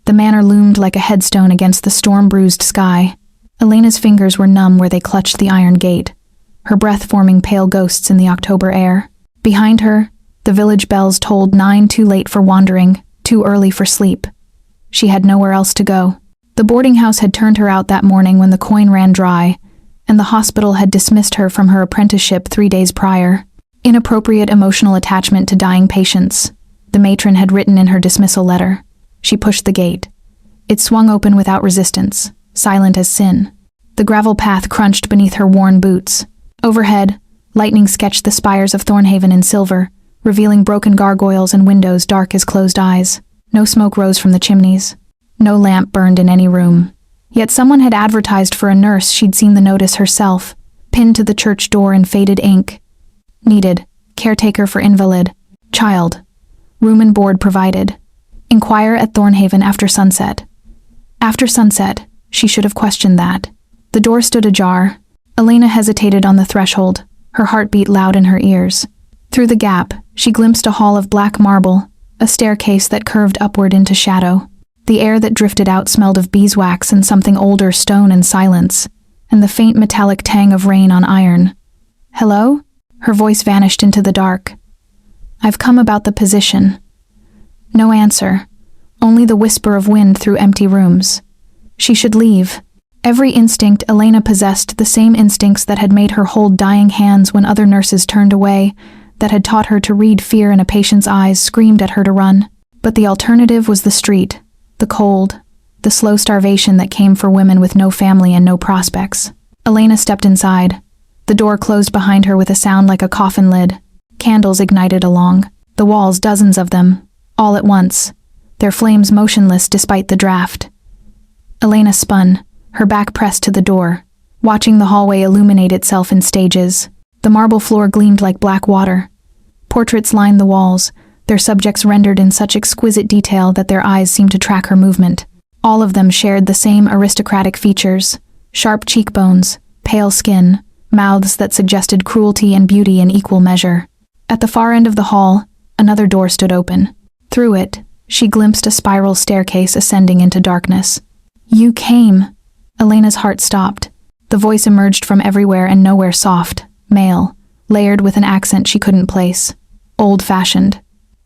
The manor loomed like a headstone against the storm-bruised sky. Elena's fingers were numb where they clutched the iron gate, her breath forming pale ghosts in the October air. Behind her, the village bells tolled 9, too late for wandering, too early for sleep. She had nowhere else to go. The boarding house had turned her out that morning when the coin ran dry, and the hospital had dismissed her from her apprenticeship 3 days prior. Inappropriate emotional attachment to dying patients, the matron had written in her dismissal letter. She pushed the gate. It swung open without resistance, silent as sin. The gravel path crunched beneath her worn boots. Overhead, lightning sketched the spires of Thornhaven in silver, revealing broken gargoyles and windows dark as closed eyes. No smoke rose from the chimneys. No lamp burned in any room. Yet someone had advertised for a nurse. She'd seen the notice herself, pinned to the church door in faded ink. Needed, caretaker for invalid, child. Room and board provided. Inquire at Thornhaven after sunset. After sunset, she should have questioned that. The door stood ajar. Elena hesitated on the threshold, her heart beat loud in her ears. Through the gap, she glimpsed a hall of black marble, a staircase that curved upward into shadow. The air that drifted out smelled of beeswax and something older, stone and silence, and the faint metallic tang of rain on iron. Hello? Her voice vanished into the dark. I've come about the position. No answer, only the whisper of wind through empty rooms. She should leave. Every instinct Elena possessed, the same instincts that had made her hold dying hands when other nurses turned away, that had taught her to read fear in a patient's eyes, screamed at her to run. But the alternative was the street, the cold, the slow starvation that came for women with no family and no prospects. Elena stepped inside. The door closed behind her with a sound like a coffin lid. Candles ignited along the walls, dozens of them, all at once, their flames motionless despite the draft. Elena spun, her back pressed to the door, watching the hallway illuminate itself in stages. The marble floor gleamed like black water. Portraits lined the walls, their subjects rendered in such exquisite detail that their eyes seemed to track her movement. All of them shared the same aristocratic features: sharp cheekbones, pale skin, mouths that suggested cruelty and beauty in equal measure. At the far end of the hall, another door stood open. Through it, she glimpsed a spiral staircase ascending into darkness. You came. Elena's heart stopped. The voice emerged from everywhere and nowhere, soft, male, layered with an accent she couldn't place. Old-fashioned.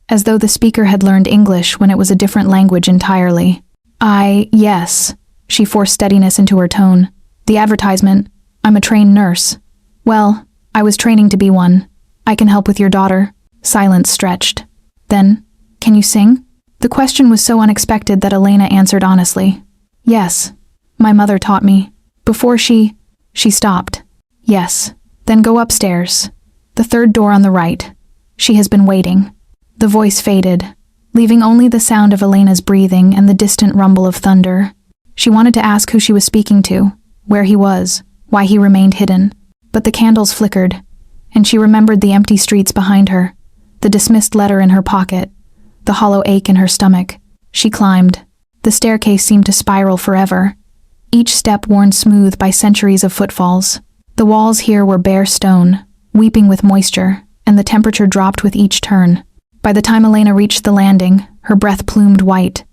As though the speaker had learned English when it was a different language entirely. Yes. She forced steadiness into her tone. The advertisement. I'm a trained nurse. Well, I was training to be one. I can help with your daughter. Silence stretched. Then, can you sing? The question was so unexpected that Elena answered honestly. Yes. My mother taught me. Before she stopped. Yes. Then go upstairs. The third door on the right. She has been waiting. The voice faded, leaving only the sound of Elena's breathing and the distant rumble of thunder. She wanted to ask who she was speaking to, where he was, why he remained hidden. But the candles flickered, and she remembered the empty streets behind her, the dismissed letter in her pocket, the hollow ache in her stomach. She climbed. The staircase seemed to spiral forever, each step worn smooth by centuries of footfalls. The walls here were bare stone, weeping with moisture, and the temperature dropped with each turn. By the time Elena reached the landing, her breath plumed white.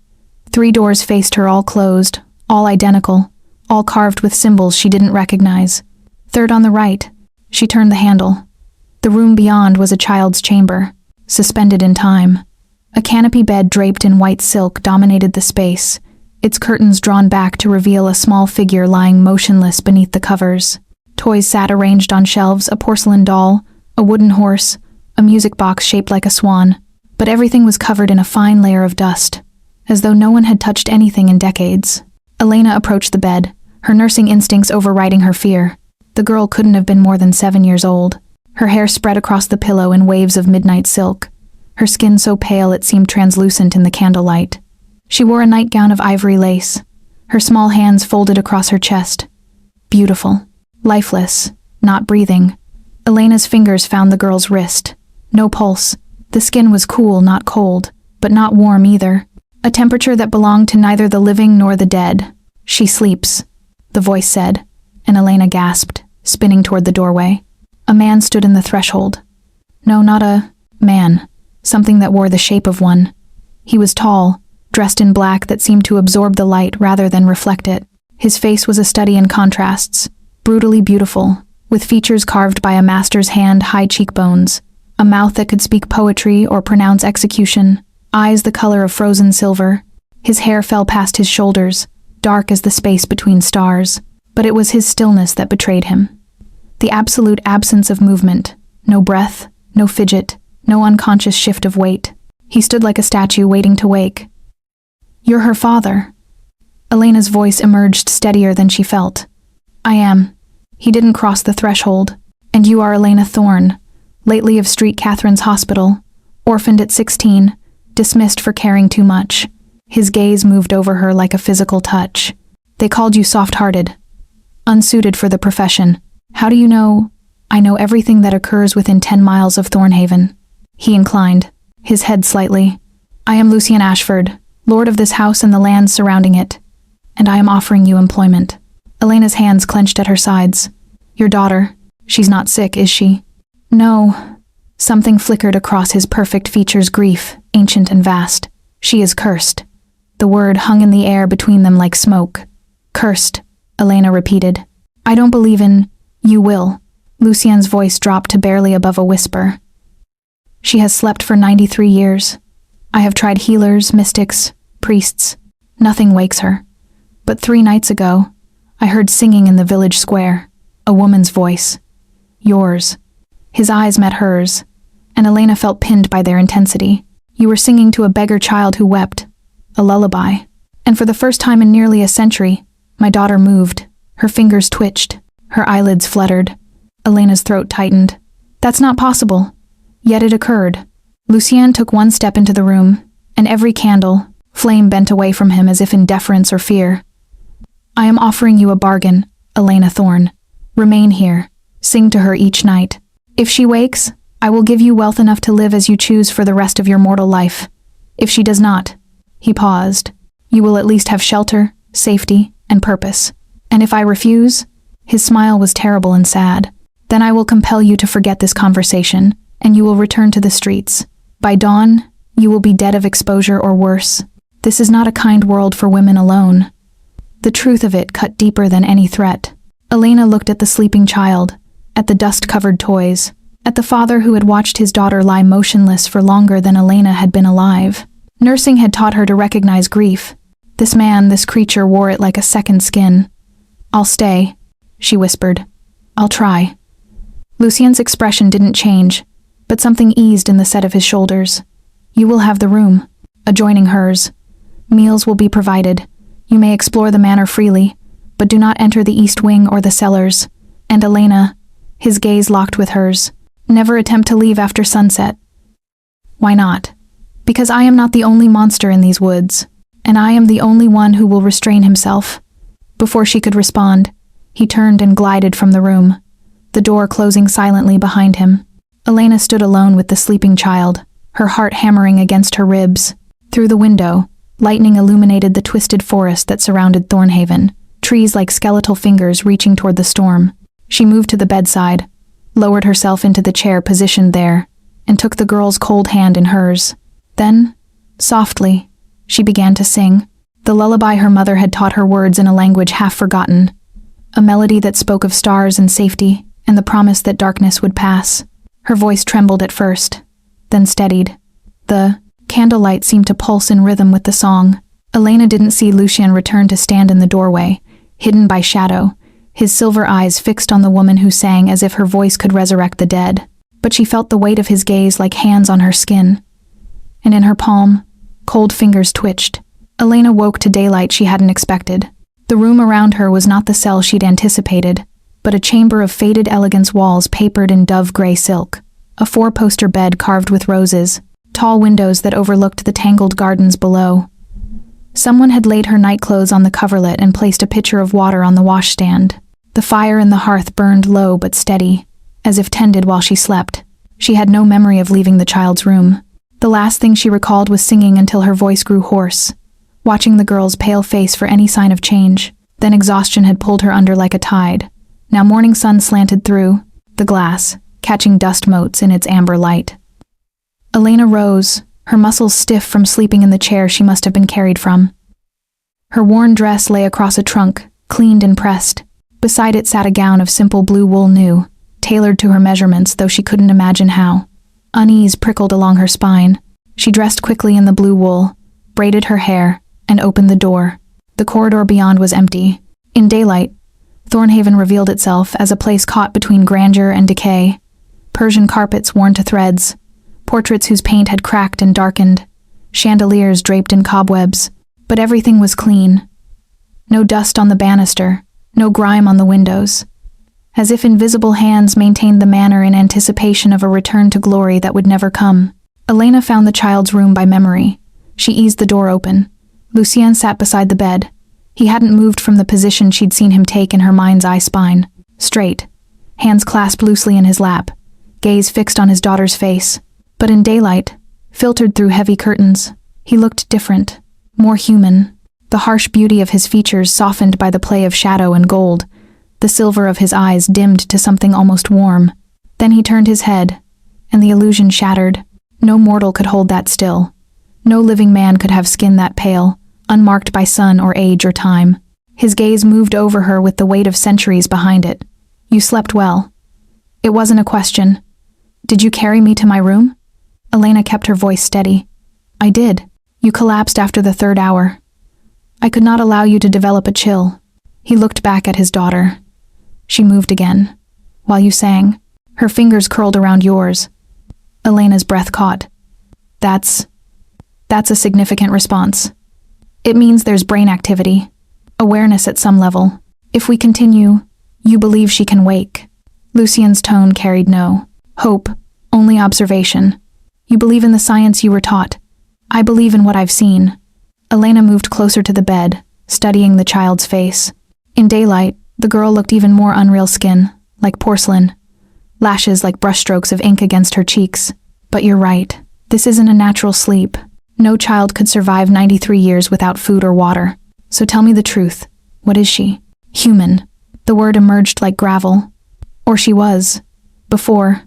3 doors faced her, all closed, all identical, all carved with symbols she didn't recognize. Third on the right. She turned the handle. The room beyond was a child's chamber, suspended in time. A canopy bed draped in white silk dominated the space, its curtains drawn back to reveal a small figure lying motionless beneath the covers. Toys sat arranged on shelves, a porcelain doll, a wooden horse, a music box shaped like a swan, but everything was covered in a fine layer of dust, as though no one had touched anything in decades. Elena approached the bed, her nursing instincts overriding her fear. The girl couldn't have been more than 7 years old. Her hair spread across the pillow in waves of midnight silk, her skin so pale it seemed translucent in the candlelight. She wore a nightgown of ivory lace, her small hands folded across her chest. Beautiful, lifeless, not breathing. Elena's fingers found the girl's wrist. No pulse. The skin was cool, not cold, but not warm either. A temperature that belonged to neither the living nor the dead. She sleeps, the voice said, and Elena gasped, spinning toward the doorway. A man stood in the threshold. No, not a man. Something that wore the shape of one. He was tall, dressed in black that seemed to absorb the light rather than reflect it. His face was a study in contrasts, brutally beautiful, with features carved by a master's hand, high cheekbones, a mouth that could speak poetry or pronounce execution, eyes the color of frozen silver. His hair fell past his shoulders, dark as the space between stars, but it was his stillness that betrayed him. The absolute absence of movement, no breath, no fidget, no unconscious shift of weight. He stood like a statue waiting to wake. "You're her father." Elena's voice emerged steadier than she felt. "I am." He didn't cross the threshold. "And you are Elena Thorne, lately of Street Catherine's Hospital, orphaned at 16, dismissed for caring too much." His gaze moved over her like a physical touch. "They called you soft-hearted, unsuited for the profession. How do you know?" "I know everything that occurs within 10 miles of Thornhaven." He inclined, his head slightly. "I am Lucian Ashford, lord of this house and the lands surrounding it, and I am offering you employment." Elena's hands clenched at her sides. "Your daughter, she's not sick, is she?" "No." Something flickered across his perfect features, grief, ancient and vast. "She is cursed." The word hung in the air between them like smoke. "Cursed," Elena repeated. "I don't believe in, you will." Lucien's voice dropped to barely above a whisper. "She has slept for 93 years. I have tried healers, mystics, priests. Nothing wakes her. But 3 nights ago, I heard singing in the village square, a woman's voice. Yours." His eyes met hers, and Elena felt pinned by their intensity. "You were singing to a beggar child who wept, a lullaby. And for the first time in nearly a century, my daughter moved. Her fingers twitched, her eyelids fluttered." Elena's throat tightened. "That's not possible." Yet it occurred. Lucien took one step into the room, and every candle, flame bent away from him as if in deference or fear. "I am offering you a bargain, Elena Thorne. Remain here. Sing to her each night. If she wakes, I will give you wealth enough to live as you choose for the rest of your mortal life. If she does not," he paused, "you will at least have shelter, safety, and purpose. And if I refuse," his smile was terrible and sad, "then I will compel you to forget this conversation, and you will return to the streets. By dawn, you will be dead of exposure or worse. This is not a kind world for women alone." The truth of it cut deeper than any threat. Elena looked at the sleeping child, at the dust-covered toys, at the father who had watched his daughter lie motionless for longer than Elena had been alive. Nursing had taught her to recognize grief. This man, this creature, wore it like a second skin. "I'll stay," she whispered. "I'll try." Lucien's expression didn't change, but something eased in the set of his shoulders. "You will have the room, adjoining hers. Meals will be provided. You may explore the manor freely, but do not enter the east wing or the cellars. And Elena," his gaze locked with hers, "never attempt to leave after sunset." "Why not?" "Because I am not the only monster in these woods, and I am the only one who will restrain himself." Before she could respond, he turned and glided from the room, the door closing silently behind him. Elena stood alone with the sleeping child, her heart hammering against her ribs. Through the window, lightning illuminated the twisted forest that surrounded Thornhaven, trees like skeletal fingers reaching toward the storm. She moved to the bedside, lowered herself into the chair positioned there, and took the girl's cold hand in hers. Then, softly, she began to sing, the lullaby her mother had taught her, words in a language half forgotten, a melody that spoke of stars and safety, and the promise that darkness would pass. Her voice trembled at first, then steadied. The candlelight seemed to pulse in rhythm with the song. Elena didn't see Lucien return to stand in the doorway, hidden by shadow, his silver eyes fixed on the woman who sang as if her voice could resurrect the dead. But she felt the weight of his gaze like hands on her skin. And in her palm, cold fingers twitched. Elena woke to daylight she hadn't expected. The room around her was not the cell she'd anticipated, but a chamber of faded elegance, walls papered in dove-gray silk, a 4-poster bed carved with roses, tall windows that overlooked the tangled gardens below. Someone had laid her nightclothes on the coverlet and placed a pitcher of water on the washstand. The fire in the hearth burned low but steady, as if tended while she slept. She had no memory of leaving the child's room. The last thing she recalled was singing until her voice grew hoarse, watching the girl's pale face for any sign of change. Then exhaustion had pulled her under like a tide. Now morning sun slanted through the glass, catching dust motes in its amber light. Elena rose, her muscles stiff from sleeping in the chair she must have been carried from. Her worn dress lay across a trunk, cleaned and pressed. Beside it sat a gown of simple blue wool new, tailored to her measurements, though she couldn't imagine how. Unease prickled along her spine. She dressed quickly in the blue wool, braided her hair, and opened the door. The corridor beyond was empty. In daylight, Thornhaven revealed itself as a place caught between grandeur and decay. Persian carpets worn to threads, portraits whose paint had cracked and darkened, chandeliers draped in cobwebs, but everything was clean. No dust on the banister, no grime on the windows. As if invisible hands maintained the manor in anticipation of a return to glory that would never come. Elena found the child's room by memory. She eased the door open. Lucien sat beside the bed. He hadn't moved from the position she'd seen him take in her mind's eye spine. Straight, hands clasped loosely in his lap, gaze fixed on his daughter's face. But in daylight, filtered through heavy curtains, he looked different, more human. The harsh beauty of his features softened by the play of shadow and gold, the silver of his eyes dimmed to something almost warm. Then he turned his head, and the illusion shattered. No mortal could hold that still. No living man could have skin that pale, unmarked by sun or age or time. His gaze moved over her with the weight of centuries behind it. You slept well. It wasn't a question. Did you carry me to my room? Elena kept her voice steady. I did. You collapsed after the 3rd hour. I could not allow you to develop a chill. He looked back at his daughter. She moved again. While you sang, her fingers curled around yours. Elena's breath caught. That's a significant response. It means there's brain activity, awareness at some level. If we continue, you believe she can wake. Lucien's tone carried no hope, only observation. You believe in the science you were taught. I believe in what I've seen. Elena moved closer to the bed, studying the child's face. In daylight, the girl looked even more unreal skin, like porcelain. Lashes like brushstrokes of ink against her cheeks. But you're right. This isn't a natural sleep. No child could survive 93 years without food or water. So tell me the truth. What is she? Human. The word emerged like gravel. Or she was. Before.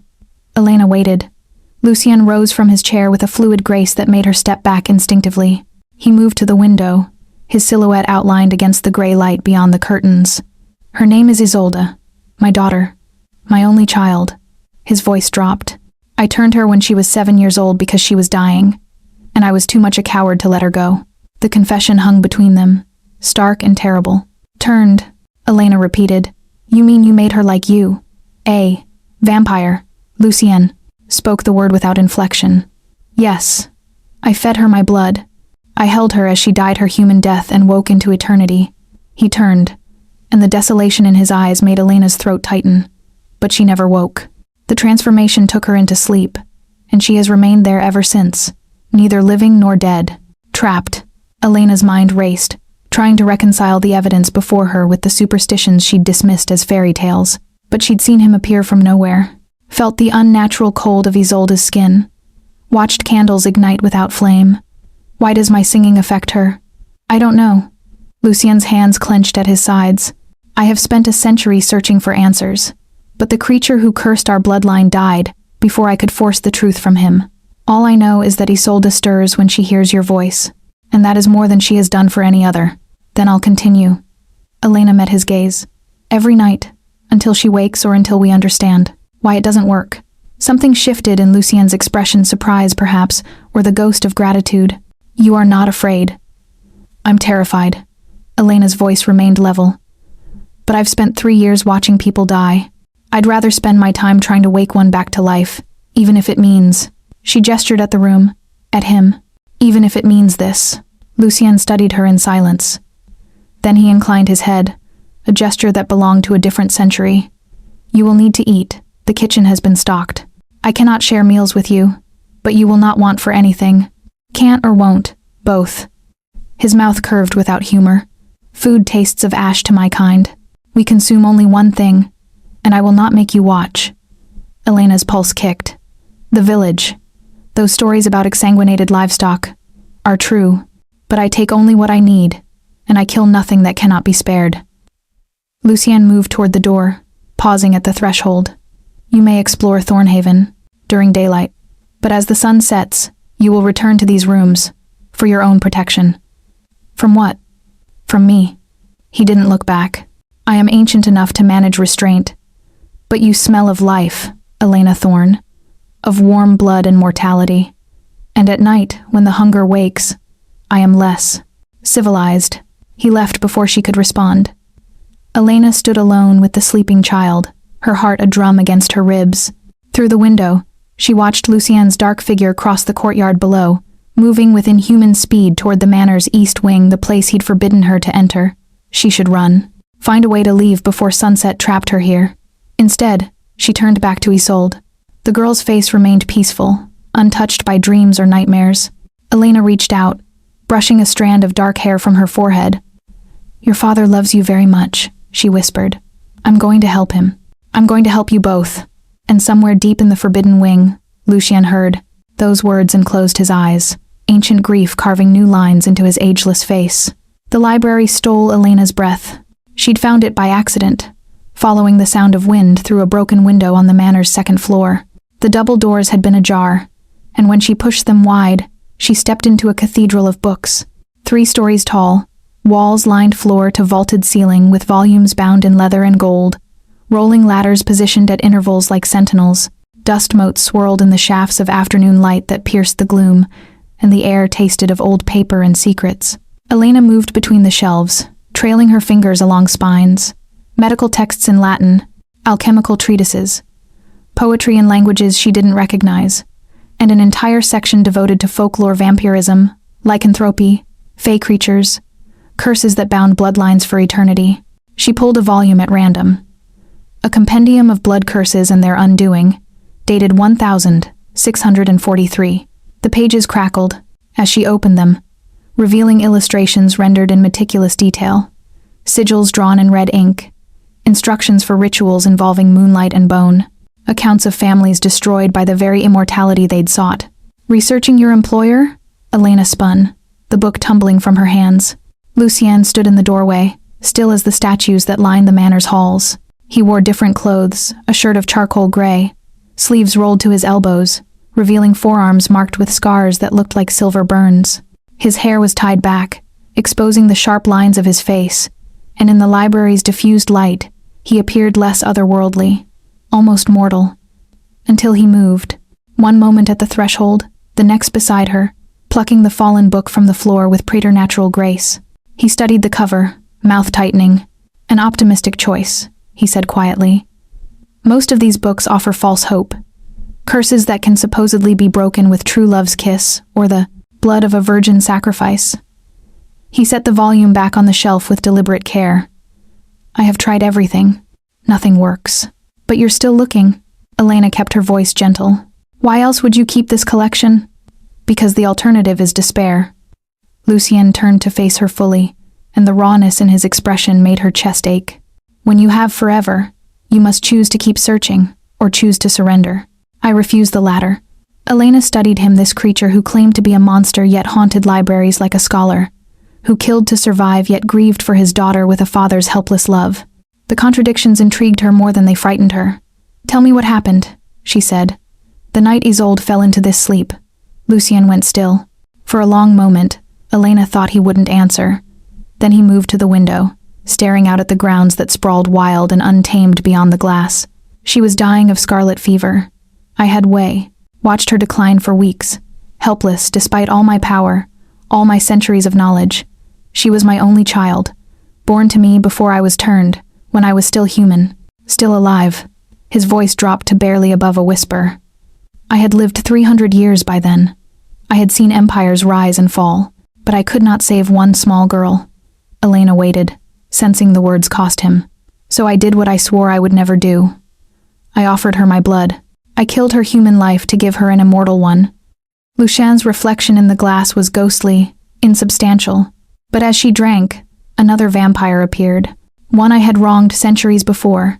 Elena waited. Lucien rose from his chair with a fluid grace that made her step back instinctively. He moved to the window, his silhouette outlined against the gray light beyond the curtains. Her name is Isolde, my daughter, my only child. His voice dropped. I turned her when she was 7 years old because she was dying, and I was too much a coward to let her go. The confession hung between them, stark and terrible. Turned, Elena repeated. You mean you made her like you? A vampire. Lucien spoke the word without inflection. Yes. I fed her my blood. I held her as she died her human death and woke into eternity. He turned, and the desolation in his eyes made Elena's throat tighten. But she never woke. The transformation took her into sleep, and she has remained there ever since, neither living nor dead. Trapped, Elena's mind raced, trying to reconcile the evidence before her with the superstitions she'd dismissed as fairy tales. But she'd seen him appear from nowhere, felt the unnatural cold of Isolde's skin, watched candles ignite without flame. Why does my singing affect her? I don't know. Lucien's hands clenched at his sides. I have spent a century searching for answers, but the creature who cursed our bloodline died before I could force the truth from him. All I know is that Isolde stirs when she hears your voice, and that is more than she has done for any other. Then I'll continue. Elena met his gaze. Every night, until she wakes or until we understand why it doesn't work. Something shifted in Lucien's expression, surprise perhaps, or the ghost of gratitude. You are not afraid. I'm terrified. Elena's voice remained level. But I've spent 3 years watching people die. I'd rather spend my time trying to wake one back to life, even if it means. She gestured at the room, at him. Even if it means this. Lucien studied her in silence. Then he inclined his head, a gesture that belonged to a different century. You will need to eat. The kitchen has been stocked. I cannot share meals with you, but you will not want for anything. Can't or won't, both. His mouth curved without humor. Food tastes of ash to my kind. We consume only one thing, and I will not make you watch. Elena's pulse kicked. The village. Those stories about exsanguinated livestock are true, but I take only what I need, and I kill nothing that cannot be spared. Lucien moved toward the door, pausing at the threshold. You may explore Thornhaven during daylight, but as the sun sets, You will return to these rooms, for your own protection. From what? From me. He didn't look back. I am ancient enough to manage restraint. But you smell of life, Elena Thorne, of warm blood and mortality. And at night, when the hunger wakes, I am less civilized. He left before she could respond. Elena stood alone with the sleeping child, her heart a drum against her ribs. Through the window, she watched Lucien's dark figure cross the courtyard below, moving with inhuman speed toward the manor's east wing, the place he'd forbidden her to enter. She should run. Find a way to leave before sunset trapped her here. Instead, she turned back to Isolde. The girl's face remained peaceful, untouched by dreams or nightmares. Elena reached out, brushing a strand of dark hair from her forehead. Your father loves you very much, she whispered. I'm going to help him. I'm going to help you both. And somewhere deep in the forbidden wing, Lucien heard those words and closed his eyes, ancient grief carving new lines into his ageless face. The library stole Elena's breath. She'd found it by accident, following the sound of wind through a broken window on the manor's second floor. The double doors had been ajar, and when she pushed them wide, she stepped into a cathedral of books, 3 stories tall, walls lined floor to vaulted ceiling with volumes bound in leather and gold, rolling ladders positioned at intervals like sentinels. Dust motes swirled in the shafts of afternoon light that pierced the gloom, and the air tasted of old paper and secrets. Elena moved between the shelves, trailing her fingers along spines. Medical texts in Latin, alchemical treatises, poetry in languages she didn't recognize, and an entire section devoted to folklore, vampirism, lycanthropy, fey creatures, curses that bound bloodlines for eternity. She pulled a volume at random. A compendium of blood curses and their undoing, dated 1643. The pages crackled as she opened them, revealing illustrations rendered in meticulous detail, sigils drawn in red ink, instructions for rituals involving moonlight and bone, accounts of families destroyed by the very immortality they'd sought. Researching your employer? Elena spun, the book tumbling from her hands. Lucien stood in the doorway, still as the statues that lined the manor's halls. He wore different clothes, a shirt of charcoal gray, sleeves rolled to his elbows, revealing forearms marked with scars that looked like silver burns. His hair was tied back, exposing the sharp lines of his face, and in the library's diffused light, he appeared less otherworldly, almost mortal, until he moved, one moment at the threshold, the next beside her, plucking the fallen book from the floor with preternatural grace. He studied the cover, mouth tightening. An optimistic choice, he said quietly. Most of these books offer false hope, curses that can supposedly be broken with true love's kiss or the blood of a virgin sacrifice. He set the volume back on the shelf with deliberate care. I have tried everything. Nothing works. But you're still looking. Elena kept her voice gentle. Why else would you keep this collection? Because the alternative is despair. Lucien turned to face her fully, and the rawness in his expression made her chest ache. When you have forever, you must choose to keep searching, or choose to surrender. I refuse the latter. Elena studied him, this creature who claimed to be a monster yet haunted libraries like a scholar, who killed to survive yet grieved for his daughter with a father's helpless love. The contradictions intrigued her more than they frightened her. Tell me what happened, she said. The night Isolde fell into this sleep. Lucien went still. For a long moment, Elena thought he wouldn't answer. Then he moved to the window, staring out at the grounds that sprawled wild and untamed beyond the glass. She was dying of scarlet fever. I had watched her decline for weeks, helpless despite all my power, all my centuries of knowledge. She was my only child, born to me before I was turned, when I was still human, still alive. His voice dropped to barely above a whisper. I had lived 300 years by then. I had seen empires rise and fall, but I could not save one small girl. Elena waited, sensing the words cost him. So I did what I swore I would never do. I offered her my blood. I killed her human life to give her an immortal one. Lucien's reflection in the glass was ghostly, insubstantial. But as she drank, another vampire appeared, one I had wronged centuries before,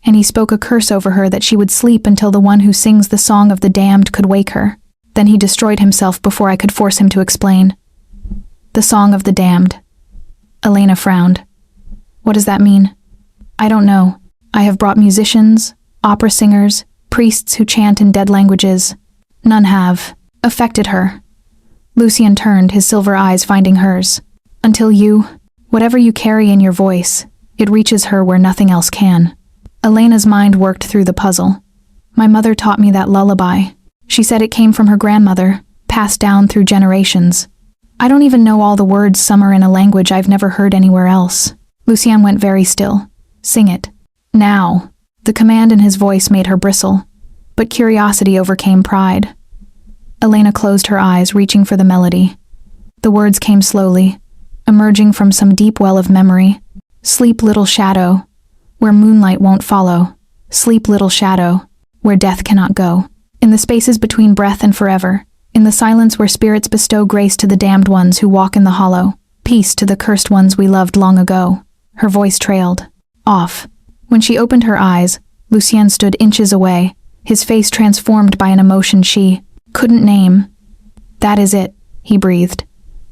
and he spoke a curse over her that she would sleep until the one who sings the song of the damned could wake her. Then he destroyed himself before I could force him to explain. The song of the damned. Elena frowned. What does that mean? I don't know. I have brought musicians, opera singers, priests who chant in dead languages. None have. affected her. Lucien turned, his silver eyes finding hers. Until you, whatever you carry in your voice, it reaches her where nothing else can. Elena's mind worked through the puzzle. My mother taught me that lullaby. She said it came from her grandmother, passed down through generations. I don't even know all the words, some are in a language I've never heard anywhere else. Lucien went very still. Sing it. Now. The command in his voice made her bristle, but curiosity overcame pride. Elena closed her eyes, reaching for the melody. The words came slowly, emerging from some deep well of memory. Sleep, little shadow, where moonlight won't follow. Sleep, little shadow, where death cannot go. In the spaces between breath and forever, in the silence where spirits bestow grace to the damned ones who walk in the hollow, peace to the cursed ones we loved long ago. Her voice trailed off. When she opened her eyes, Lucien stood inches away, his face transformed by an emotion she couldn't name. That is it, he breathed.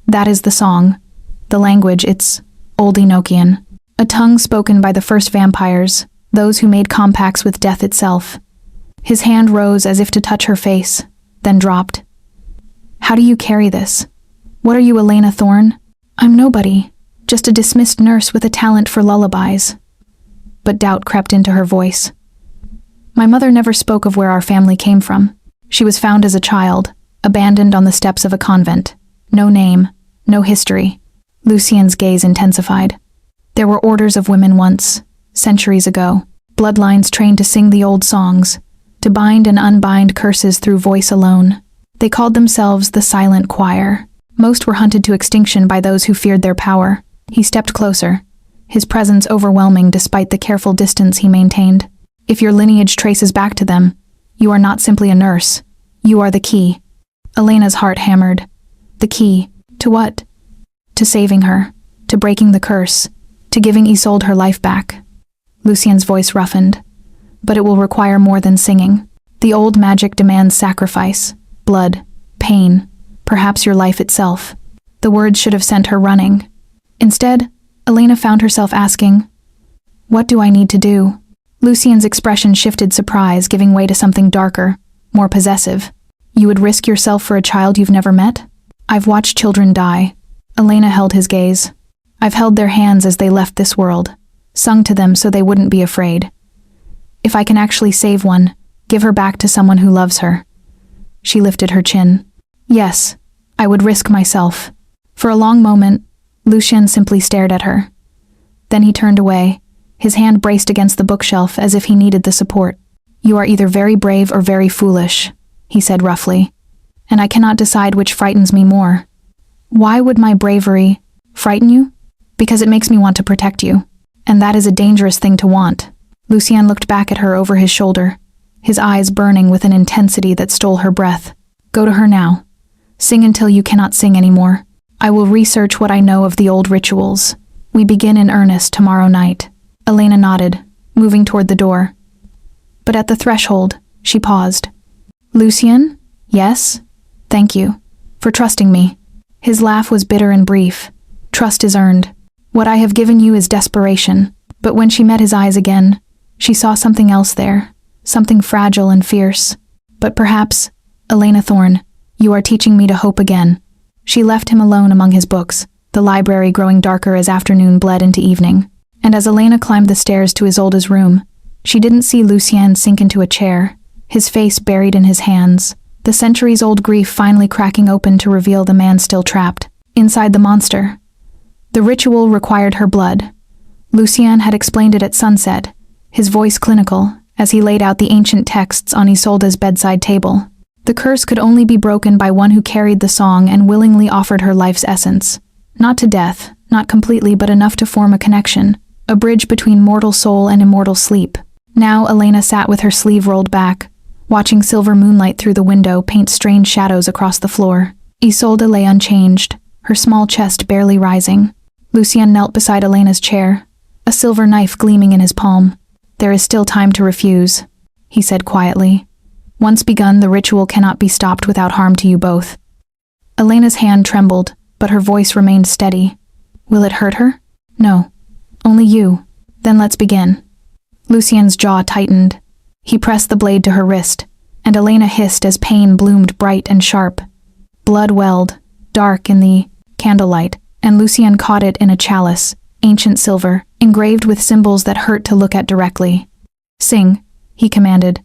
That is the song. The language, it's Old Enochian. A tongue spoken by the first vampires, those who made compacts with death itself. His hand rose as if to touch her face, then dropped. How do you carry this? What are you, Elena Thorne? I'm nobody, just a dismissed nurse with a talent for lullabies. But doubt crept into her voice. My mother never spoke of where our family came from. She was found as a child, abandoned on the steps of a convent. No name, no history. Lucien's gaze intensified. There were orders of women once, centuries ago, bloodlines trained to sing the old songs, to bind and unbind curses through voice alone. They called themselves the Silent Choir. Most were hunted to extinction by those who feared their power. He stepped closer, his presence overwhelming despite the careful distance he maintained. If your lineage traces back to them, you are not simply a nurse. You are the key. Elena's heart hammered. The key. To what? To saving her, to breaking the curse, to giving Isolde her life back. Lucien's voice roughened. But it will require more than singing. The old magic demands sacrifice, blood, pain, perhaps your life itself. The words should have sent her running. Instead, Elena found herself asking, what do I need to do? Lucien's expression shifted, surprise, giving way to something darker, more possessive. You would risk yourself for a child you've never met? I've watched children die. Elena held his gaze. I've held their hands as they left this world, sung to them so they wouldn't be afraid. If I can actually save one, give her back to someone who loves her. She lifted her chin. Yes, I would risk myself. For a long moment, Lucien simply stared at her. Then he turned away, his hand braced against the bookshelf as if he needed the support. You are either very brave or very foolish, he said roughly, and I cannot decide which frightens me more. Why would my bravery frighten you? Because it makes me want to protect you, and that is a dangerous thing to want. Lucien looked back at her over his shoulder, his eyes burning with an intensity that stole her breath. Go to her now. Sing until you cannot sing anymore. I will research what I know of the old rituals. We begin in earnest tomorrow night. Elena nodded, moving toward the door. But at the threshold, she paused. Lucien? Yes? Thank you. For trusting me. His laugh was bitter and brief. Trust is earned. What I have given you is desperation. But when she met his eyes again, she saw something else there. Something fragile and fierce. But perhaps, Elena Thorne, you are teaching me to hope again. She left him alone among his books, the library growing darker as afternoon bled into evening. And as Elena climbed the stairs to Isolde's room, she didn't see Lucien sink into a chair, his face buried in his hands, the centuries-old grief finally cracking open to reveal the man still trapped, inside the monster. The ritual required her blood. Lucien had explained it at sunset, his voice clinical, as he laid out the ancient texts on Isolde's bedside table. The curse could only be broken by one who carried the song and willingly offered her life's essence. Not to death, not completely, but enough to form a connection, a bridge between mortal soul and immortal sleep. Now Elena sat with her sleeve rolled back, watching silver moonlight through the window paint strange shadows across the floor. Isolde lay unchanged, her small chest barely rising. Lucien knelt beside Elena's chair, a silver knife gleaming in his palm. There is still time to refuse, he said quietly. Once begun, the ritual cannot be stopped without harm to you both. Elena's hand trembled, but her voice remained steady. Will it hurt her? No. Only you. Then let's begin. Lucien's jaw tightened. He pressed the blade to her wrist, and Elena hissed as pain bloomed bright and sharp. Blood welled, dark in the candlelight, and Lucien caught it in a chalice, ancient silver, engraved with symbols that hurt to look at directly. "Sing," he commanded.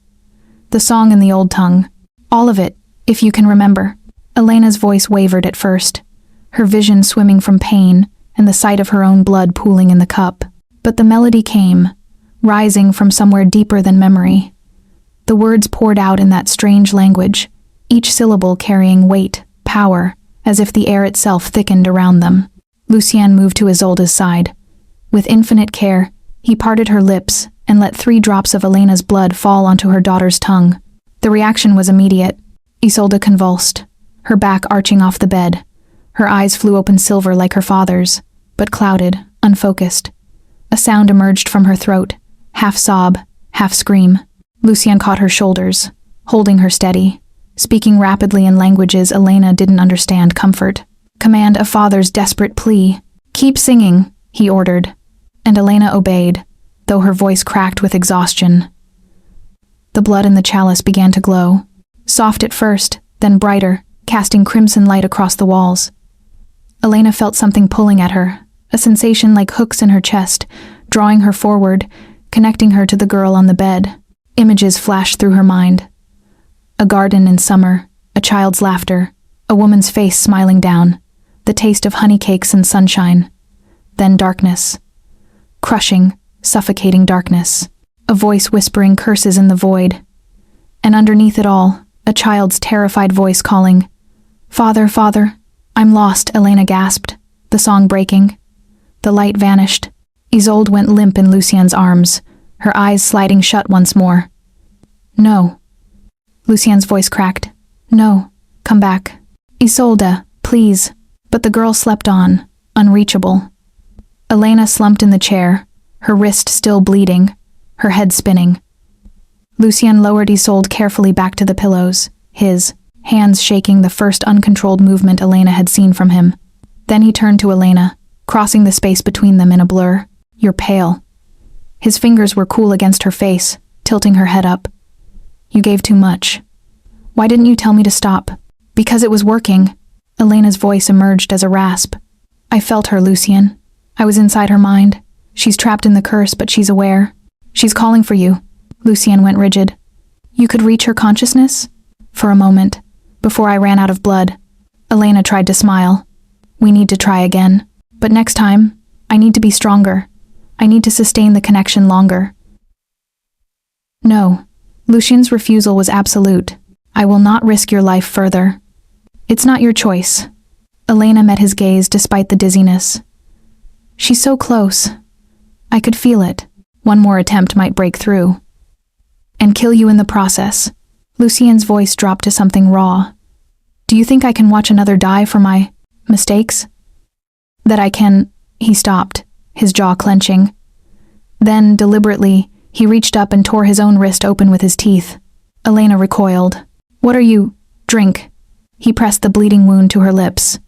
"The song in the old tongue. All of it, if you can remember." Elena's voice wavered at first, her vision swimming from pain and the sight of her own blood pooling in the cup. But the melody came, rising from somewhere deeper than memory. The words poured out in that strange language, each syllable carrying weight, power, as if the air itself thickened around them. Lucien moved to Isolde's side. With infinite care, he parted her lips and let 3 drops of Elena's blood fall onto her daughter's tongue. The reaction was immediate. Isolde convulsed, her back arching off the bed. Her eyes flew open silver like her father's, but clouded, unfocused. A sound emerged from her throat, half sob, half scream. Lucien caught her shoulders, holding her steady, speaking rapidly in languages Elena didn't understand. Comfort, command a father's desperate plea. "Keep singing," he ordered, and Elena obeyed, though her voice cracked with exhaustion. The blood in the chalice began to glow, soft at first, then brighter, casting crimson light across the walls. Elena felt something pulling at her, a sensation like hooks in her chest, drawing her forward, connecting her to the girl on the bed. Images flashed through her mind. A garden in summer, a child's laughter, a woman's face smiling down, the taste of honey cakes and sunshine. Then darkness. Crushing, suffocating darkness. A voice whispering curses in the void. And underneath it all, a child's terrified voice calling, "Father, Father, I'm lost," Elena gasped, the song breaking. The light vanished. Isolde went limp in Lucien's arms, her eyes sliding shut once more. "No." Lucien's voice cracked. "No, come back. Isolde, please." But the girl slept on, unreachable. Elena slumped in the chair, her wrist still bleeding, her head spinning. Lucien lowered Isolde carefully back to the pillows, his hands shaking the first uncontrolled movement Elena had seen from him. Then he turned to Elena, crossing the space between them in a blur. "You're pale." His fingers were cool against her face, tilting her head up. "You gave too much. Why didn't you tell me to stop?" "Because it was working." Elena's voice emerged as a rasp. "I felt her, Lucien. I was inside her mind. She's trapped in the curse, but she's aware. She's calling for you." Lucien went rigid. "You could reach her consciousness?" "For a moment, before I ran out of blood." Elena tried to smile. "We need to try again. But next time, I need to be stronger. I need to sustain the connection longer." "No." Lucien's refusal was absolute. "I will not risk your life further." "It's not your choice." Elena met his gaze despite the dizziness. "She's so close. I could feel it. One more attempt might break through. And kill you in the process." Lucien's voice dropped to something raw. "Do you think I can watch another die for my mistakes? That I can—" He stopped, his jaw clenching. Then, deliberately, he reached up and tore his own wrist open with his teeth. Elena recoiled. "What are you—" "Drink." He pressed the bleeding wound to her lips.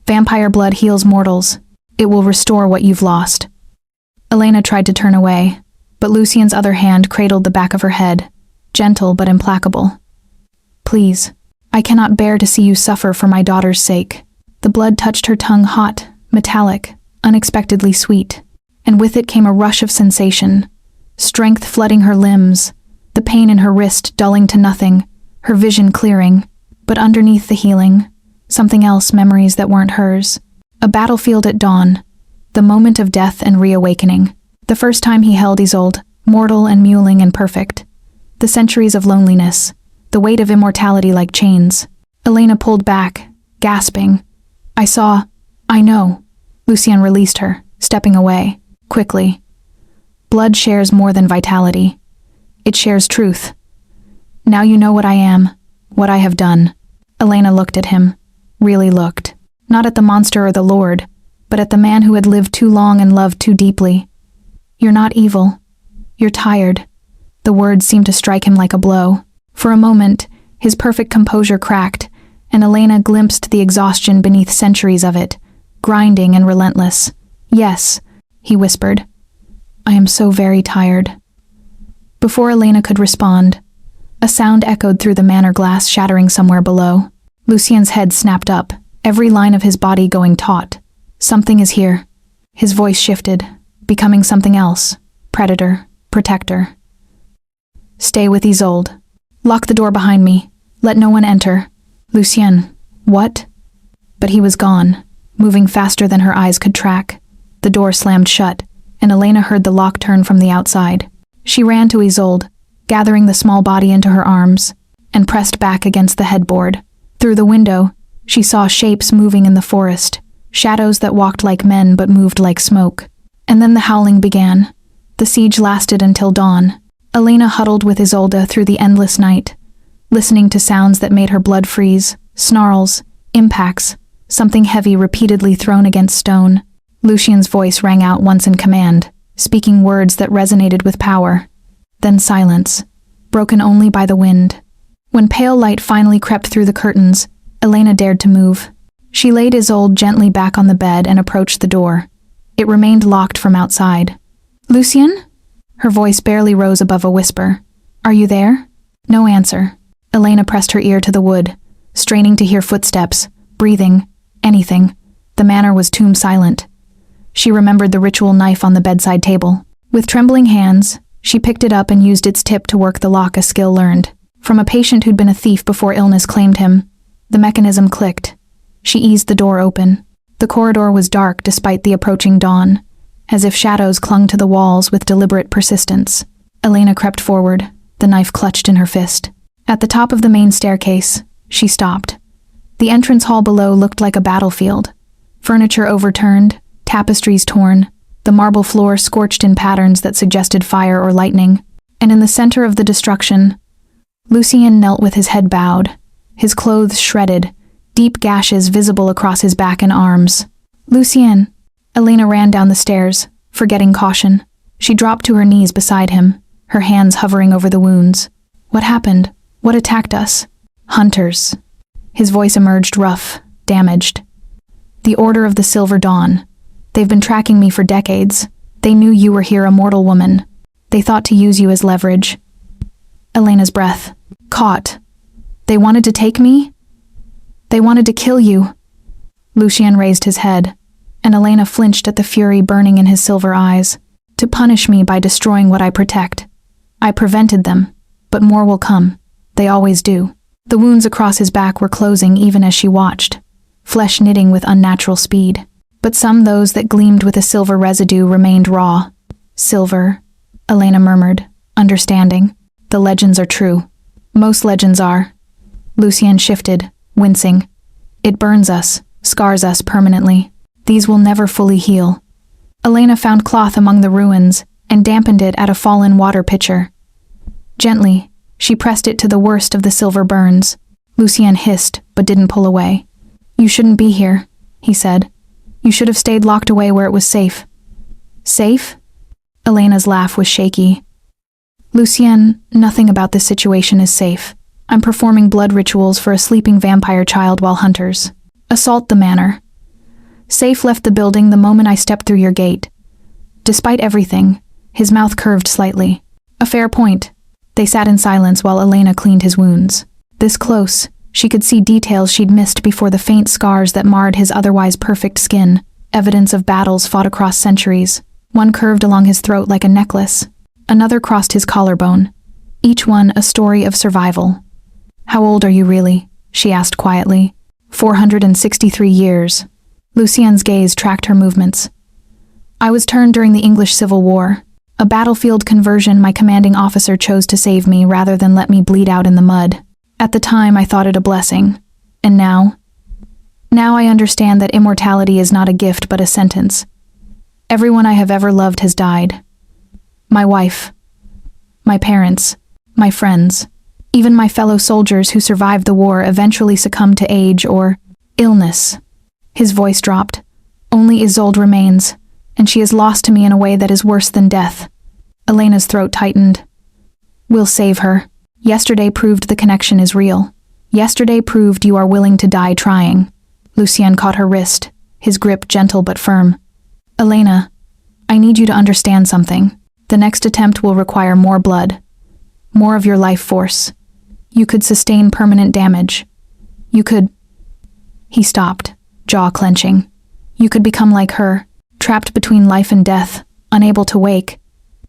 "Vampire blood heals mortals. It will restore what you've lost." Elena tried to turn away, but Lucien's other hand cradled the back of her head, gentle but implacable. "Please, I cannot bear to see you suffer for my daughter's sake." The blood touched her tongue hot, metallic, unexpectedly sweet, and with it came a rush of sensation, strength flooding her limbs, the pain in her wrist dulling to nothing, her vision clearing, but underneath the healing, something else, memories that weren't hers. A battlefield at dawn, the moment of death and reawakening. The first time he held Isolde, mortal and mewling and perfect. The centuries of loneliness, the weight of immortality like chains. Elena pulled back, gasping. I know." Lucien released her, stepping away, quickly. "Blood shares more than vitality. It shares truth. Now you know what I am, what I have done." Elena looked at him, really looked. Not at the monster or the lord, but at the man who had lived too long and loved too deeply. "You're not evil. You're tired." The words seemed to strike him like a blow. For a moment, his perfect composure cracked, and Elena glimpsed the exhaustion beneath centuries of it, grinding and relentless. "Yes," he whispered. "I am so very tired." Before Elena could respond, A sound echoed through the manor glass, shattering somewhere below. Lucien's head snapped up, every line of his body going taut. Something is here. His voice shifted, becoming something else. Predator, protector. Stay with Isolde. Lock the door behind me. Let no one enter. Lucien. What? But he was gone, moving faster than her eyes could track. The door slammed shut, and Elena heard the lock turn from the outside. She ran to Isolde, gathering the small body into her arms, and pressed back against the headboard. Through the window, she saw shapes moving in the forest, shadows that walked like men but moved like smoke. And then the howling began. The siege lasted until dawn. Elena huddled with Isolde through the endless night, listening to sounds that made her blood freeze, snarls, impacts, something heavy repeatedly thrown against stone. Lucien's voice rang out once in command, speaking words that resonated with power. Then silence, broken only by the wind. When pale light finally crept through the curtains, Elena dared to move. She laid Isolde gently back on the bed and approached the door. It remained locked from outside. Lucien? Her voice barely rose above a whisper. Are you there? No answer. Elena pressed her ear to the wood, straining to hear footsteps, breathing, anything. The manor was tomb silent. She remembered the ritual knife on the bedside table. With trembling hands, she picked it up and used its tip to work the lock, a skill learned from a patient who'd been a thief before illness claimed him. The mechanism clicked. She eased the door open. The corridor was dark despite the approaching dawn, as if shadows clung to the walls with deliberate persistence. Elena crept forward, the knife clutched in her fist. At the top of the main staircase, she stopped. The entrance hall below looked like a battlefield. Furniture overturned, tapestries torn, the marble floor scorched in patterns that suggested fire or lightning. And in the center of the destruction, Lucien knelt with his head bowed, his clothes shredded, deep gashes visible across his back and arms. Lucien! Elena ran down the stairs, forgetting caution. She dropped to her knees beside him, her hands hovering over the wounds. What happened? What attacked us? Hunters. His voice emerged rough, damaged. The Order of the Silver Dawn. They've been tracking me for decades. They knew you were here, a mortal woman. They thought to use you as leverage. Elena's breath. Caught. They wanted to take me? They wanted to kill you. Lucien raised his head, and Elena flinched at the fury burning in his silver eyes. To punish me by destroying what I protect. I prevented them, but more will come. They always do. The wounds across his back were closing even as she watched, flesh knitting with unnatural speed. But some, those that gleamed with a silver residue, remained raw. Silver, Elena murmured, understanding. The legends are true. Most legends are. Lucien shifted, wincing. It burns us, scars us permanently. These will never fully heal. Elena found cloth among the ruins and dampened it at a fallen water pitcher. Gently, she pressed it to the worst of the silver burns. Lucien hissed, but didn't pull away. You shouldn't be here, he said. You should have stayed locked away where it was safe. Safe? Elena's laugh was shaky. Lucien, nothing about this situation is safe. I'm performing blood rituals for a sleeping vampire child while hunters assault the manor. Safe left the building the moment I stepped through your gate. Despite everything, his mouth curved slightly. A fair point. They sat in silence while Elena cleaned his wounds. This close, she could see details she'd missed before, the faint scars that marred his otherwise perfect skin, evidence of battles fought across centuries. One curved along his throat like a necklace. Another crossed his collarbone. Each one a story of survival. How old are you really? She asked quietly. 463 years. Lucien's gaze tracked her movements. I was turned during the English Civil War. A battlefield conversion. My commanding officer chose to save me rather than let me bleed out in the mud. At the time, I thought it a blessing. And now? Now I understand that immortality is not a gift but a sentence. Everyone I have ever loved has died. My wife, my parents, my friends, even my fellow soldiers who survived the war eventually succumbed to age or illness. His voice dropped. Only Isolde remains, and she is lost to me in a way that is worse than death. Elena's throat tightened. We'll save her. Yesterday proved the connection is real. Yesterday proved you are willing to die trying. Lucien caught her wrist, his grip gentle but firm. Elena, I need you to understand something. The next attempt will require more blood, more of your life force. You could sustain permanent damage. You could... He stopped, jaw clenching. You could become like her, trapped between life and death, unable to wake.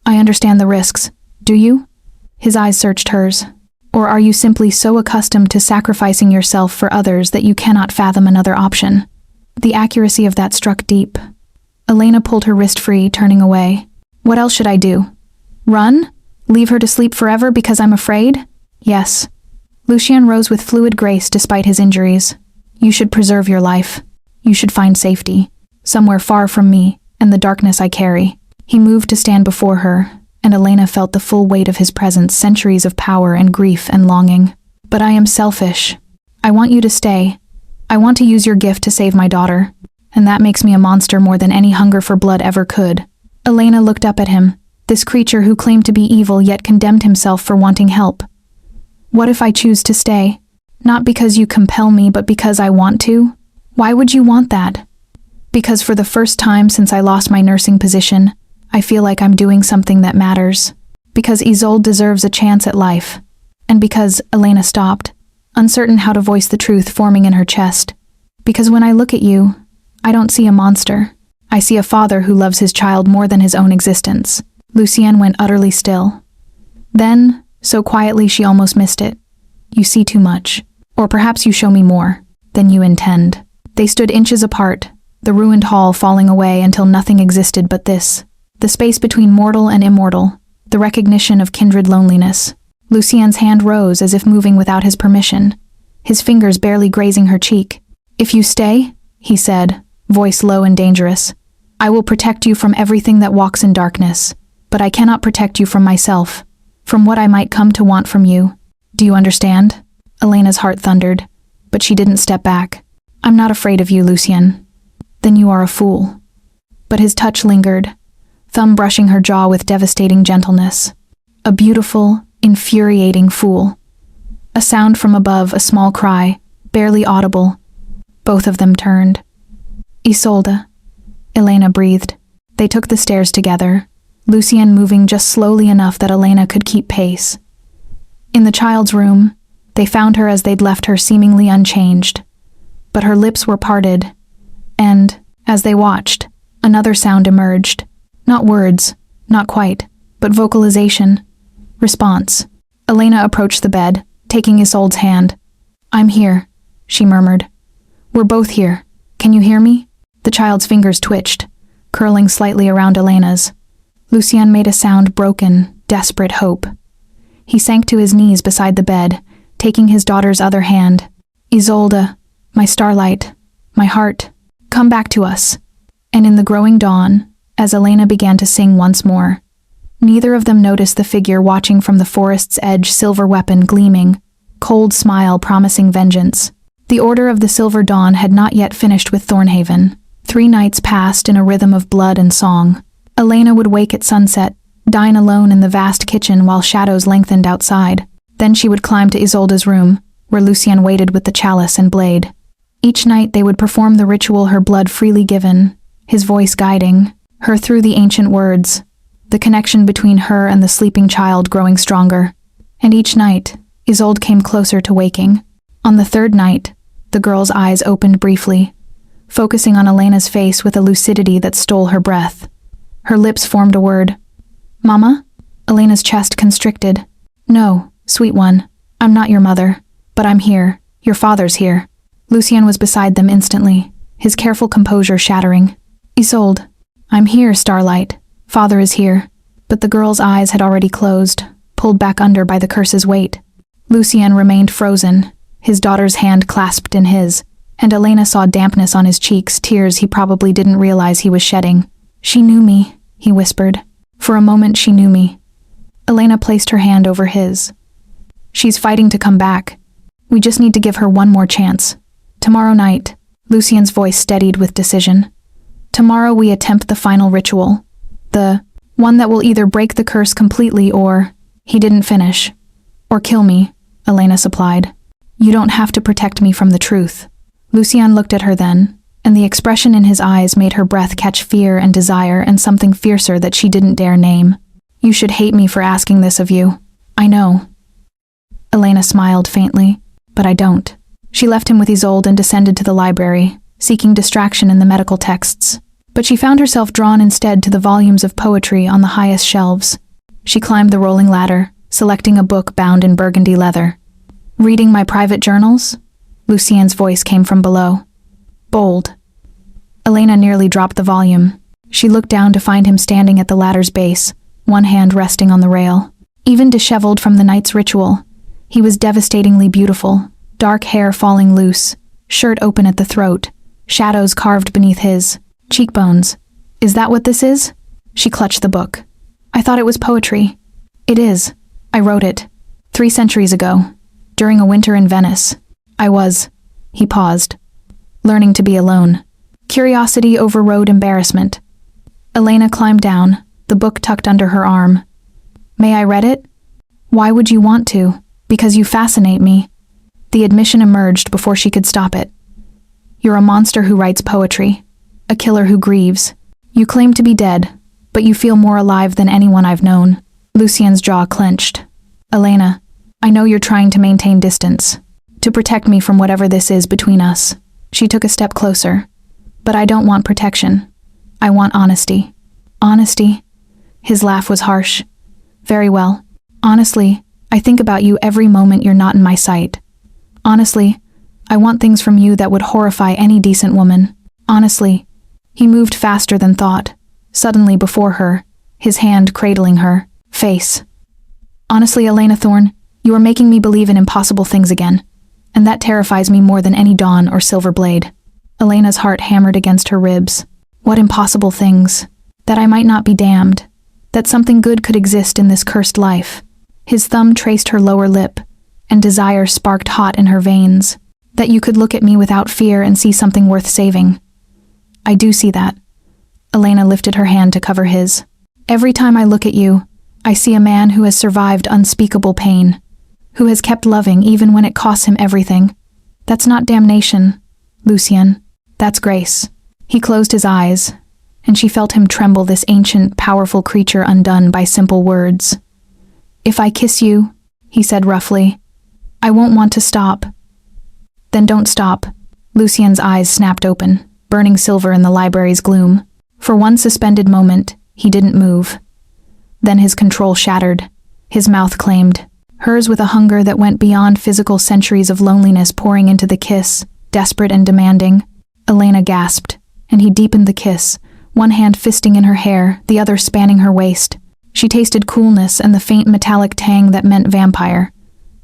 I understand the risks. Do you? His eyes searched hers. Or are you simply so accustomed to sacrificing yourself for others that you cannot fathom another option? The accuracy of that struck deep. Elena pulled her wrist free, turning away. What else should I do? Run? Leave her to sleep forever because I'm afraid? Yes. Lucien rose with fluid grace despite his injuries. You should preserve your life. You should find safety. Somewhere far from me and the darkness I carry. He moved to stand before her, and Elena felt the full weight of his presence, centuries of power and grief and longing. But I am selfish. I want you to stay. I want to use your gift to save my daughter. And that makes me a monster more than any hunger for blood ever could. Elena looked up at him, this creature who claimed to be evil yet condemned himself for wanting help. What if I choose to stay? Not because you compel me, but because I want to? Why would you want that? Because for the first time since I lost my nursing position, I feel like I'm doing something that matters. Because Isolde deserves a chance at life. And because Elena stopped, uncertain how to voice the truth forming in her chest. Because when I look at you, I don't see a monster. I see a father who loves his child more than his own existence. Lucien went utterly still. Then, so quietly she almost missed it. You see too much. Or perhaps you show me more than you intend. They stood inches apart, the ruined hall falling away until nothing existed but this. The space between mortal and immortal, the recognition of kindred loneliness. Lucien's hand rose as if moving without his permission, his fingers barely grazing her cheek. If you stay, he said, voice low and dangerous, I will protect you from everything that walks in darkness, but I cannot protect you from myself, from what I might come to want from you. Do you understand? Elena's heart thundered, but she didn't step back. I'm not afraid of you, Lucien. Then you are a fool. But his touch lingered, thumb brushing her jaw with devastating gentleness. A beautiful, infuriating fool. A sound from above, a small cry, barely audible. Both of them turned. Isolde, Elena breathed. They took the stairs together, Lucien moving just slowly enough that Elena could keep pace. In the child's room, they found her as they'd left her, seemingly unchanged. But her lips were parted, and, as they watched, another sound emerged. Not words, not quite, but vocalization. Response. Elena approached the bed, taking Isolde's hand. I'm here, she murmured. We're both here. Can you hear me? The child's fingers twitched, curling slightly around Elena's. Lucien made a sound, broken, desperate hope. He sank to his knees beside the bed, taking his daughter's other hand. Isolde, my starlight, my heart, come back to us. And in the growing dawn, as Elena began to sing once more, neither of them noticed the figure watching from the forest's edge, silver weapon gleaming, cold smile promising vengeance. The Order of the Silver Dawn had not yet finished with Thornhaven. 3 nights passed in a rhythm of blood and song. Elena would wake at sunset, dine alone in the vast kitchen while shadows lengthened outside. Then she would climb to Isolde's room, where Lucien waited with the chalice and blade. Each night they would perform the ritual, her blood freely given, his voice guiding her through the ancient words, the connection between her and the sleeping child growing stronger. And each night, Isolde came closer to waking. On the 3rd night, the girl's eyes opened briefly, focusing on Elena's face with a lucidity that stole her breath. Her lips formed a word. Mama? Elena's chest constricted. No, sweet one, I'm not your mother, but I'm here. Your father's here. Lucien was beside them instantly, his careful composure shattering. Isolde, I'm here, Starlight. Father is here. But the girl's eyes had already closed, pulled back under by the curse's weight. Lucien remained frozen, his daughter's hand clasped in his, and Elena saw dampness on his cheeks, tears he probably didn't realize he was shedding. She knew me, he whispered. For a moment she knew me. Elena placed her hand over his. She's fighting to come back. We just need to give her one more chance. Tomorrow night, Lucien's voice steadied with decision. Tomorrow we attempt the final ritual. The one that will either break the curse completely or, he didn't finish. Or kill me, Elena supplied. You don't have to protect me from the truth. Lucien looked at her then, and the expression in his eyes made her breath catch fear and desire and something fiercer that she didn't dare name. You should hate me for asking this of you. I know. Elena smiled faintly. But I don't. She left him with Isolde and descended to the library, seeking distraction in the medical texts. But she found herself drawn instead to the volumes of poetry on the highest shelves. She climbed the rolling ladder, selecting a book bound in burgundy leather. "Reading my private journals?" Lucien's voice came from below. Bold. Elena nearly dropped the volume. She looked down to find him standing at the ladder's base, one hand resting on the rail. Even disheveled from the night's ritual, he was devastatingly beautiful, dark hair falling loose, shirt open at the throat, shadows carved beneath his cheekbones. "Is that what this is?" She clutched the book. "I thought it was poetry." "It is. I wrote it. 3 centuries ago, during a winter in Venice. I was," he paused, "learning to be alone." Curiosity overrode embarrassment. Elena climbed down, the book tucked under her arm. "May I read it?" "Why would you want to?" "Because you fascinate me." The admission emerged before she could stop it. "You're a monster who writes poetry, a killer who grieves. You claim to be dead, but you feel more alive than anyone I've known." Lucien's jaw clenched. "Elena, I know you're trying to maintain distance, to protect me from whatever this is between us." She took a step closer. "But I don't want protection. I want honesty." "Honesty?" His laugh was harsh. "Very well. Honestly, I think about you every moment you're not in my sight. Honestly, I want things from you that would horrify any decent woman. Honestly." He moved faster than thought, suddenly before her, his hand cradling her face. "Honestly, Elena Thorne, you are making me believe in impossible things again, and that terrifies me more than any dawn or silver blade." Elena's heart hammered against her ribs. What impossible things? That I might not be damned. That something good could exist in this cursed life. His thumb traced her lower lip, and desire sparked hot in her veins. That you could look at me without fear and see something worth saving. "I do see that." Elena lifted her hand to cover his. "Every time I look at you, I see a man who has survived unspeakable pain, who has kept loving even when it costs him everything. That's not damnation, Lucien. That's grace." He closed his eyes, and she felt him tremble, this ancient, powerful creature undone by simple words. "If I kiss you," he said roughly, "I won't want to stop." "Then don't stop." Lucien's eyes snapped open, burning silver in the library's gloom. For one suspended moment, he didn't move. Then his control shattered. His mouth claimed, hers with a hunger that went beyond physical, centuries of loneliness pouring into the kiss, desperate and demanding. Elena gasped, and he deepened the kiss, one hand fisting in her hair, the other spanning her waist. She tasted coolness and the faint metallic tang that meant vampire,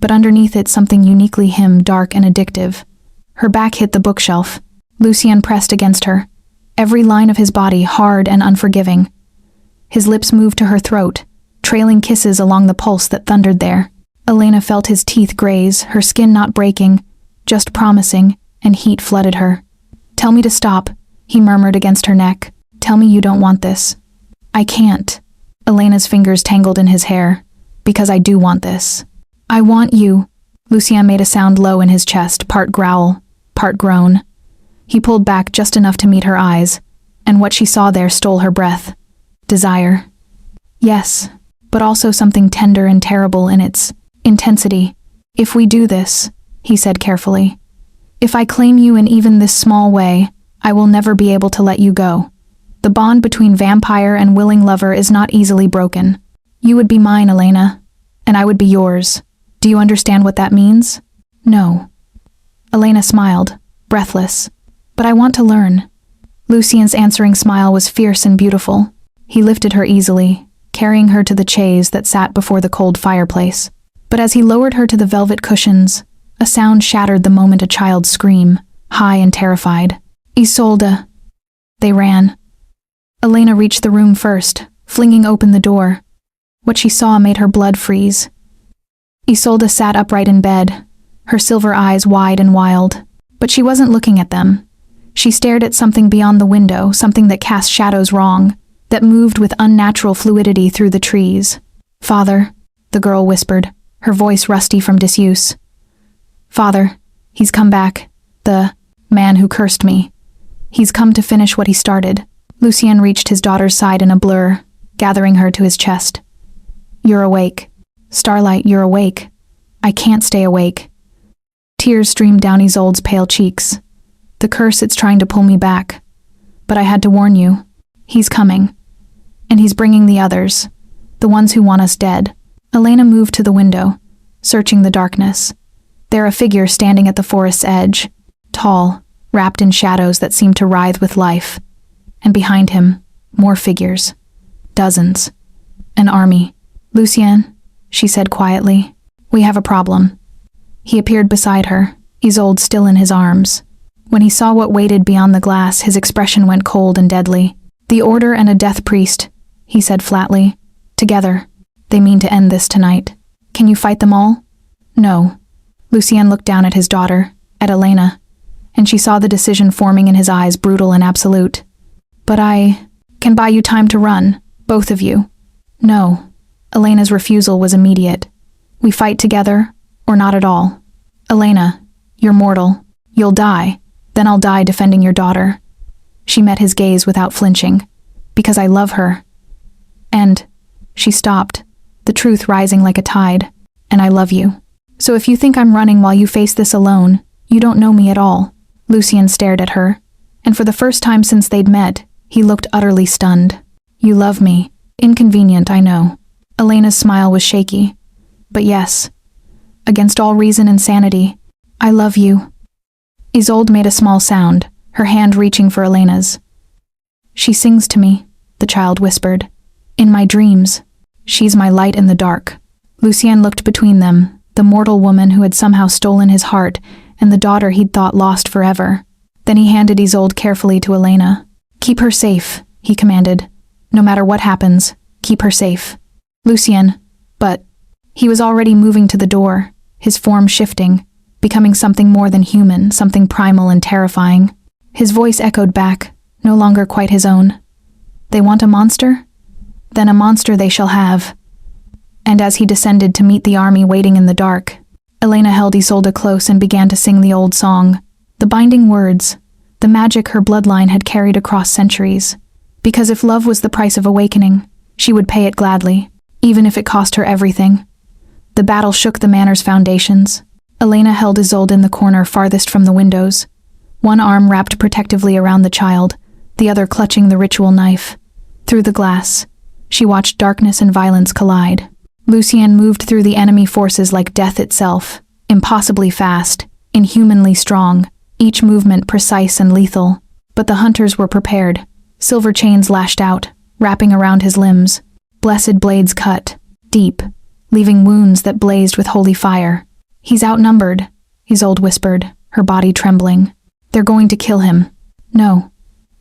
but underneath it something uniquely him, dark and addictive. Her back hit the bookshelf. Lucien pressed against her, every line of his body hard and unforgiving. His lips moved to her throat, trailing kisses along the pulse that thundered there. Elena felt his teeth graze, her skin not breaking, just promising, and heat flooded her. "Tell me to stop," he murmured against her neck. "Tell me you don't want this." "I can't." Elena's fingers tangled in his hair. "Because I do want this." "I want you." Lucien made a sound low in his chest, part growl, part groan. He pulled back just enough to meet her eyes, and what she saw there stole her breath. Desire. Yes, but also something tender and terrible in its intensity. "If we do this," he said carefully, "if I claim you in even this small way, I will never be able to let you go. The bond between vampire and willing lover is not easily broken. You would be mine, Elena, and I would be yours. Do you understand what that means?" "No." Elena smiled, breathless. "But I want to learn." Lucien's answering smile was fierce and beautiful. He lifted her easily, carrying her to the chaise that sat before the cold fireplace. But as he lowered her to the velvet cushions, a sound shattered the moment a child's scream, high and terrified. "Isolde!" They ran. Elena reached the room first, flinging open the door. What she saw made her blood freeze. Isolde sat upright in bed, her silver eyes wide and wild. But she wasn't looking at them. She stared at something beyond the window, something that cast shadows wrong, that moved with unnatural fluidity through the trees. "Father," the girl whispered, her voice rusty from disuse. "Father, he's come back. The man who cursed me. He's come to finish what he started." Lucien reached his daughter's side in a blur, gathering her to his chest. "You're awake. Starlight, you're awake. I can't stay awake. Tears streamed down Isolde's pale cheeks. The curse, it's trying to pull me back. But I had to warn you. He's coming. And he's bringing the others. The ones who want us dead. Elena moved to the window, searching the darkness. There a figure standing at the forest's edge. Tall, wrapped in shadows that seemed to writhe with life. And behind him, more figures. Dozens. An army. Lucien, she said quietly, we have a problem. He appeared beside her, Isolde still in his arms. When he saw what waited beyond the glass, his expression went cold and deadly. The Order and a death priest, he said flatly. Together. They mean to end this tonight. Can you fight them all? No. Lucien looked down at his daughter, at Elena, and she saw the decision forming in his eyes, brutal and absolute. But I can buy you time to run, both of you. No. Elena's refusal was immediate. We fight together, or not at all. Elena, you're mortal. You'll die. Then I'll die defending your daughter. She met his gaze without flinching. Because I love her. And she stopped, the truth rising like a tide. And I love you. So if you think I'm running while you face this alone, you don't know me at all. Lucien stared at her, and for the first time since they'd met, he looked utterly stunned. You love me. Inconvenient, I know. Elena's smile was shaky. But yes. Against all reason and sanity, I love you. Isolde made a small sound, her hand reaching for Elena's. She sings to me, the child whispered. In my dreams. She's my light in the dark. Lucien looked between them, the mortal woman who had somehow stolen his heart, and the daughter he'd thought lost forever. Then he handed Isolde carefully to Elena. Keep her safe, he commanded. No matter what happens, keep her safe. Lucien, but... He was already moving to the door, his form shifting, becoming something more than human, something primal and terrifying. His voice echoed back, no longer quite his own. They want a monster? Then a monster they shall have. And as he descended to meet the army waiting in the dark, Elena held Isolde close and began to sing the old song. The binding words, the magic her bloodline had carried across centuries. Because if love was the price of awakening, she would pay it gladly, even if it cost her everything. The battle shook the manor's foundations. Elena held Isolde in the corner farthest from the windows, one arm wrapped protectively around the child, the other clutching the ritual knife. Through the glass, she watched darkness and violence collide. Lucien moved through the enemy forces like death itself, impossibly fast, inhumanly strong, each movement precise and lethal. But the hunters were prepared. Silver chains lashed out, wrapping around his limbs. Blessed blades cut, deep, leaving wounds that blazed with holy fire. He's outnumbered, Isolde whispered, her body trembling. They're going to kill him. No.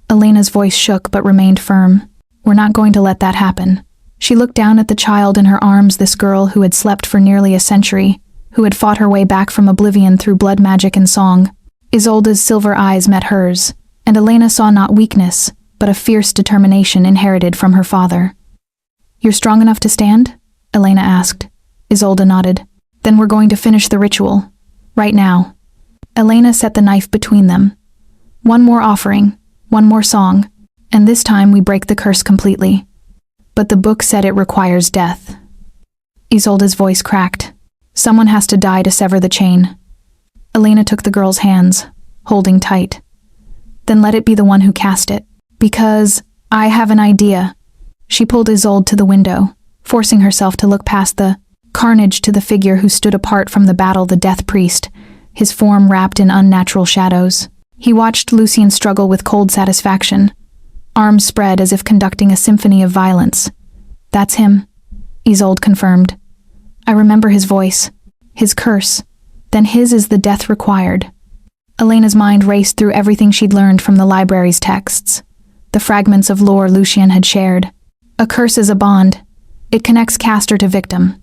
Elena's voice shook but remained firm. We're not going to let that happen. She looked down at the child in her arms, this girl who had slept for nearly a century, who had fought her way back from oblivion through blood magic and song. Isolde's silver eyes met hers, and Elena saw not weakness, but a fierce determination inherited from her father. You're strong enough to stand? Elena asked. Isolde nodded. Then we're going to finish the ritual. Right now. Elena set the knife between them. One more offering, one more song, and this time we break the curse completely. But the book said it requires death. Isolde's voice cracked. Someone has to die to sever the chain. Elena took the girl's hands, holding tight. Then let it be the one who cast it. Because I have an idea. She pulled Isolde to the window, forcing herself to look past the carnage to the figure who stood apart from the battle, the death priest, his form wrapped in unnatural shadows. He watched Lucien struggle with cold satisfaction, arms spread as if conducting a symphony of violence. That's him, Isolde confirmed. I remember his voice, his curse. Then his is the death required. Elena's mind raced through everything she'd learned from the library's texts, the fragments of lore Lucien had shared. A curse is a bond. It connects caster to victim.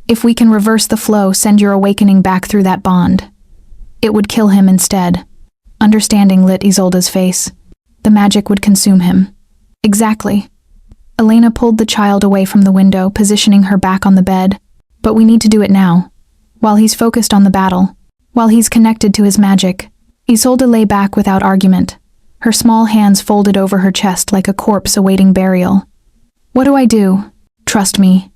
If we can reverse the flow, send your awakening back through that bond. It would kill him instead. Understanding lit Isolde's face. The magic would consume him. Exactly. Elena pulled the child away from the window, positioning her back on the bed. But we need to do it now. While he's focused on the battle. While he's connected to his magic. Isolde lay back without argument, her small hands folded over her chest like a corpse awaiting burial. What do I do? Trust me.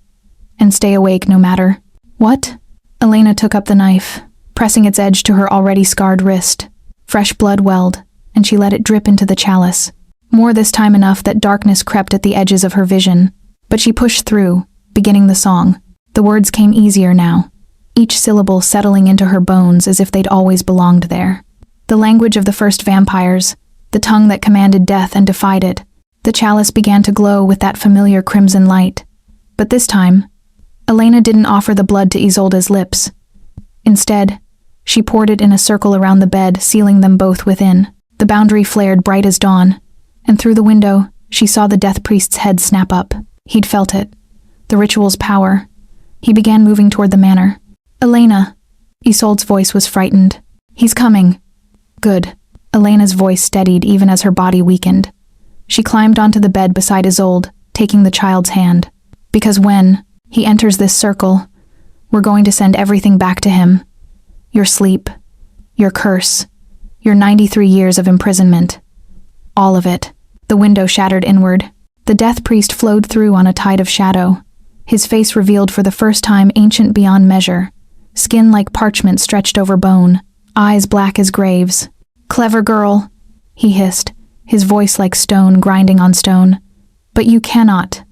And stay awake no matter. What? Elena took up the knife, pressing its edge to her already scarred wrist. Fresh blood welled, and she let it drip into the chalice. More this time enough that darkness crept at the edges of her vision. But she pushed through, beginning the song. The words came easier now, each syllable settling into her bones as if they'd always belonged there. The language of the first vampires, the tongue that commanded death and defied it. The chalice began to glow with that familiar crimson light. But this time, Elena didn't offer the blood to Isolde's lips. Instead, she poured it in a circle around the bed, sealing them both within. The boundary flared bright as dawn, and through the window, she saw the death priest's head snap up. He'd felt it. The ritual's power. He began moving toward the manor. "Elena." Isolde's voice was frightened. "He's coming." "Good." Elena's voice steadied even as her body weakened. She climbed onto the bed beside Isolde, taking the child's hand. "Because when he enters this circle, we're going to send everything back to him. Your sleep, your curse, your 93 years of imprisonment. All of it." The window shattered inward. The death priest flowed through on a tide of shadow. His face revealed for the first time ancient beyond measure. Skin like parchment stretched over bone, eyes black as graves. "Clever girl," he hissed, his voice like stone grinding on stone. "But you cannot,"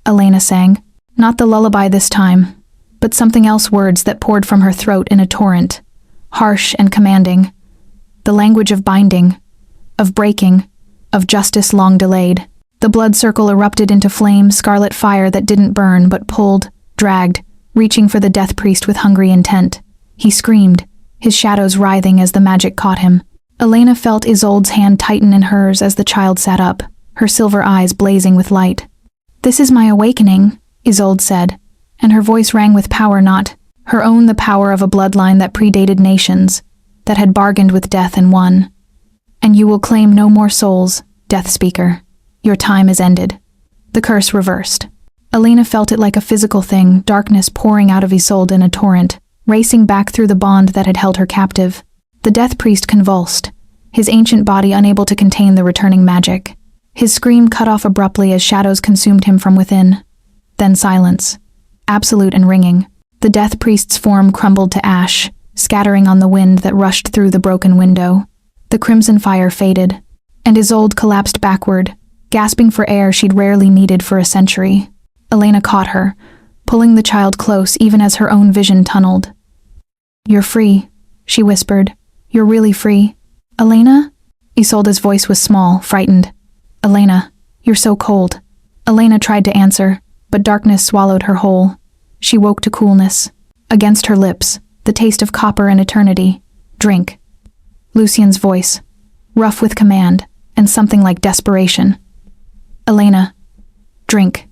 Elena sang. Not the lullaby this time, but something else, words that poured from her throat in a torrent, harsh and commanding. The language of binding, of breaking, of justice long delayed. The blood circle erupted into flame, scarlet fire that didn't burn but pulled, dragged, reaching for the death priest with hungry intent. He screamed, his shadows writhing as the magic caught him. Elena felt Isolde's hand tighten in hers as the child sat up, her silver eyes blazing with light. "This is my awakening," Isolde said, and her voice rang with power, not her own, the power of a bloodline that predated nations, that had bargained with death and won. "And you will claim no more souls, Death Speaker. Your time is ended." The curse reversed. Elena felt it like a physical thing, darkness pouring out of Isolde in a torrent, racing back through the bond that had held her captive. The death priest convulsed, his ancient body unable to contain the returning magic. His scream cut off abruptly as shadows consumed him from within. Then silence, absolute and ringing. The death priest's form crumbled to ash, scattering on the wind that rushed through the broken window. The crimson fire faded, and Isolde collapsed backward, gasping for air she'd rarely needed for a century. Elena caught her, pulling the child close even as her own vision tunneled. "You're free," she whispered. "You're really free." "Elena?" Isolde's voice was small, frightened. "Elena, you're so cold." Elena tried to answer, but darkness swallowed her whole. She woke to coolness. Against her lips, the taste of copper and eternity. "Drink." Lucien's voice, rough with command, and something like desperation. "Elena, drink."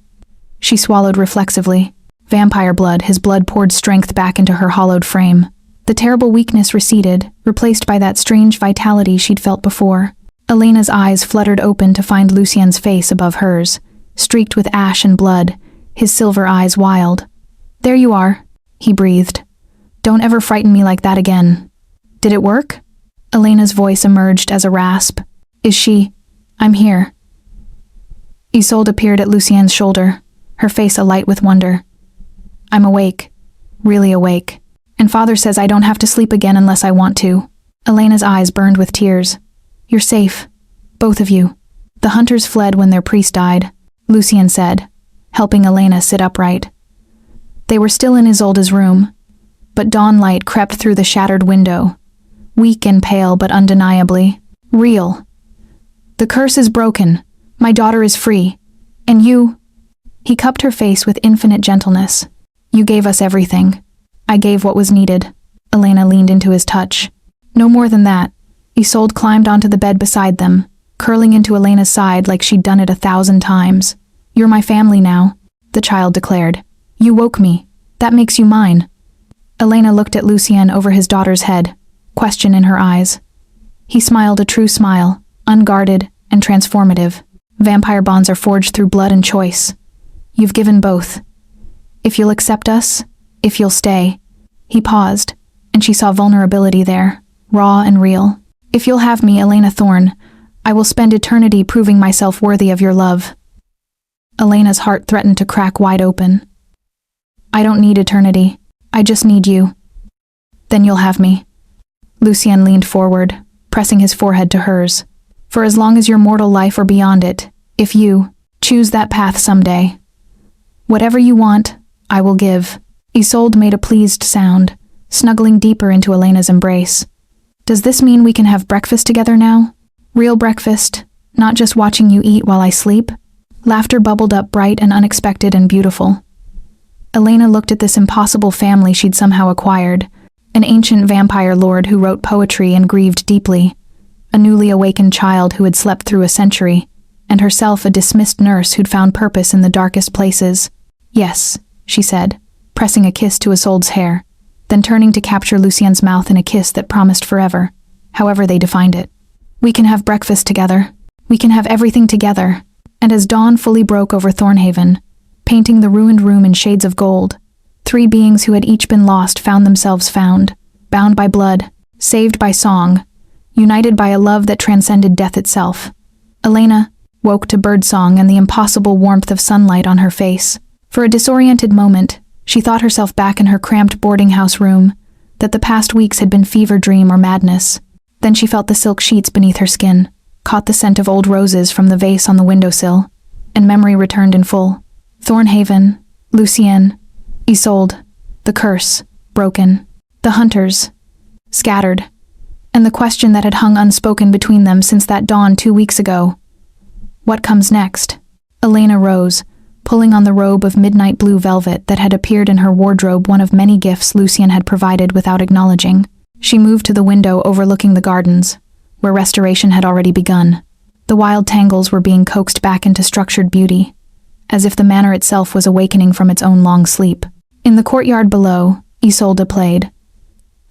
She swallowed reflexively. Vampire blood, his blood poured strength back into her hollowed frame. The terrible weakness receded, replaced by that strange vitality she'd felt before. Elena's eyes fluttered open to find Lucien's face above hers, streaked with ash and blood, his silver eyes wild. "There you are," he breathed. "Don't ever frighten me like that again." "Did it work?" Elena's voice emerged as a rasp. "Is she? I'm here." Isolde appeared at Lucien's shoulder, her face alight with wonder. "I'm awake. Really awake. And Father says I don't have to sleep again unless I want to." Elena's eyes burned with tears. "You're safe. Both of you. The hunters fled when their priest died," Lucien said, helping Elena sit upright. They were still in Isolde's room, but dawn light crept through the shattered window, weak and pale but undeniably real. "The curse is broken. My daughter is free. And you—" He cupped her face with infinite gentleness. "You gave us everything. I gave what was needed." Elena leaned into his touch. "No more than that." Isolde climbed onto the bed beside them, curling into Elena's side like she'd done it 1,000 times. "You're my family now," the child declared. "You woke me. That makes you mine." Elena looked at Lucien over his daughter's head, question in her eyes. He smiled a true smile, unguarded and transformative. "Vampire bonds are forged through blood and choice. You've given both. If you'll accept us, if you'll stay." He paused, and she saw vulnerability there, raw and real. "If you'll have me, Elena Thorne, I will spend eternity proving myself worthy of your love." Elena's heart threatened to crack wide open. "I don't need eternity." I just need you. Then you'll have me. Lucien leaned forward, pressing his forehead to hers. For as long as your mortal life or beyond it, if you choose that path someday. Whatever you want, I will give. Isolde made a pleased sound, snuggling deeper into Elena's embrace. Does this mean we can have breakfast together now? Real breakfast, not just watching you eat while I sleep? Laughter bubbled up bright and unexpected and beautiful. Elena looked at this impossible family she'd somehow acquired, an ancient vampire lord who wrote poetry and grieved deeply, a newly awakened child who had slept through a century, and herself a dismissed nurse who'd found purpose in the darkest places. Yes, she said, pressing a kiss to Isolde's hair, then turning to capture Lucien's mouth in a kiss that promised forever, however they defined it. We can have breakfast together. We can have everything together. And as dawn fully broke over Thornhaven, painting the ruined room in shades of gold, 3 beings who had each been lost found themselves found, bound by blood, saved by song, united by a love that transcended death itself. Elena woke to birdsong and the impossible warmth of sunlight on her face. For a disoriented moment, she thought herself back in her cramped boarding house room, that the past weeks had been fever dream or madness. Then she felt the silk sheets beneath her skin, caught the scent of old roses from the vase on the windowsill, and memory returned in full. Thornhaven, Lucien, Isolde, the curse, broken, the hunters, scattered, and the question that had hung unspoken between them since that dawn 2 weeks ago. What comes next? Elena rose, pulling on the robe of midnight blue velvet that had appeared in her wardrobe, one of many gifts Lucien had provided without acknowledging. She moved to the window overlooking the gardens, where restoration had already begun. The wild tangles were being coaxed back into structured beauty, as if the manor itself was awakening from its own long sleep. In the courtyard below, Isolde played.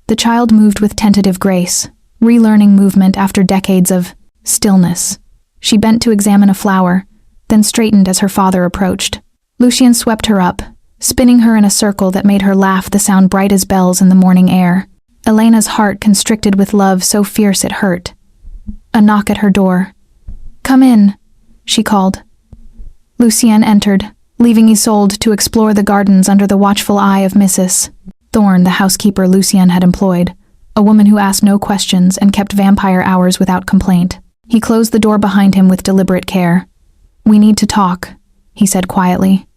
The child moved with tentative grace, relearning movement after decades of stillness. She bent to examine a flower, then straightened as her father approached. Lucien swept her up, spinning her in a circle that made her laugh, the sound bright as bells in the morning air. Elena's heart constricted with love so fierce it hurt. A knock at her door. "Come in," she called. Lucien entered, leaving Isolde to explore the gardens under the watchful eye of Mrs. Thorne, the housekeeper Lucien had employed, a woman who asked no questions and kept vampire hours without complaint. He closed the door behind him with deliberate care. "We need to talk," he said quietly.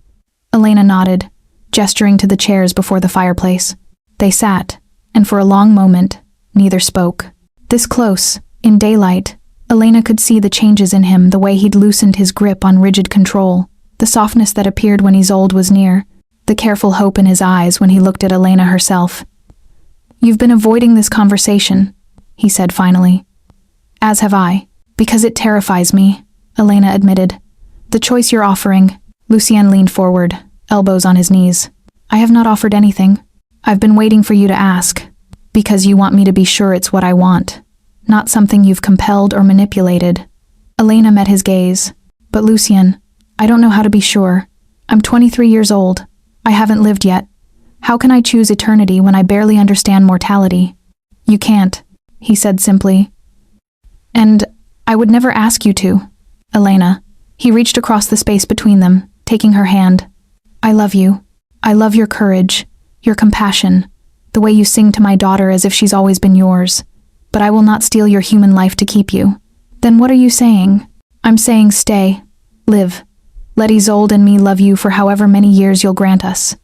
Elena nodded, gesturing to the chairs before the fireplace. They sat, and for a long moment, neither spoke. This close, in daylight, Elena could see the changes in him, the way he'd loosened his grip on rigid control, the softness that appeared when Isolde was near, the careful hope in his eyes when he looked at Elena herself. "You've been avoiding this conversation," he said finally. "As have I, because it terrifies me," Elena admitted. "The choice you're offering." Lucien leaned forward, elbows on his knees. "I have not offered anything. I've been waiting for you to ask, because you want me to be sure it's what I want, not something you've compelled or manipulated." Elena met his gaze. "But Lucien, I don't know how to be sure. I'm 23 years old. I haven't lived yet. How can I choose eternity when I barely understand mortality?" "You can't," he said simply. "And I would never ask you to." "Elena." He reached across the space between them, taking her hand. "I love you. I love your courage, your compassion, the way you sing to my daughter as if she's always been yours. But I will not steal your human life to keep you." "Then what are you saying?" "I'm saying stay. Live. Let Isolde and me love you for however many years you'll grant us."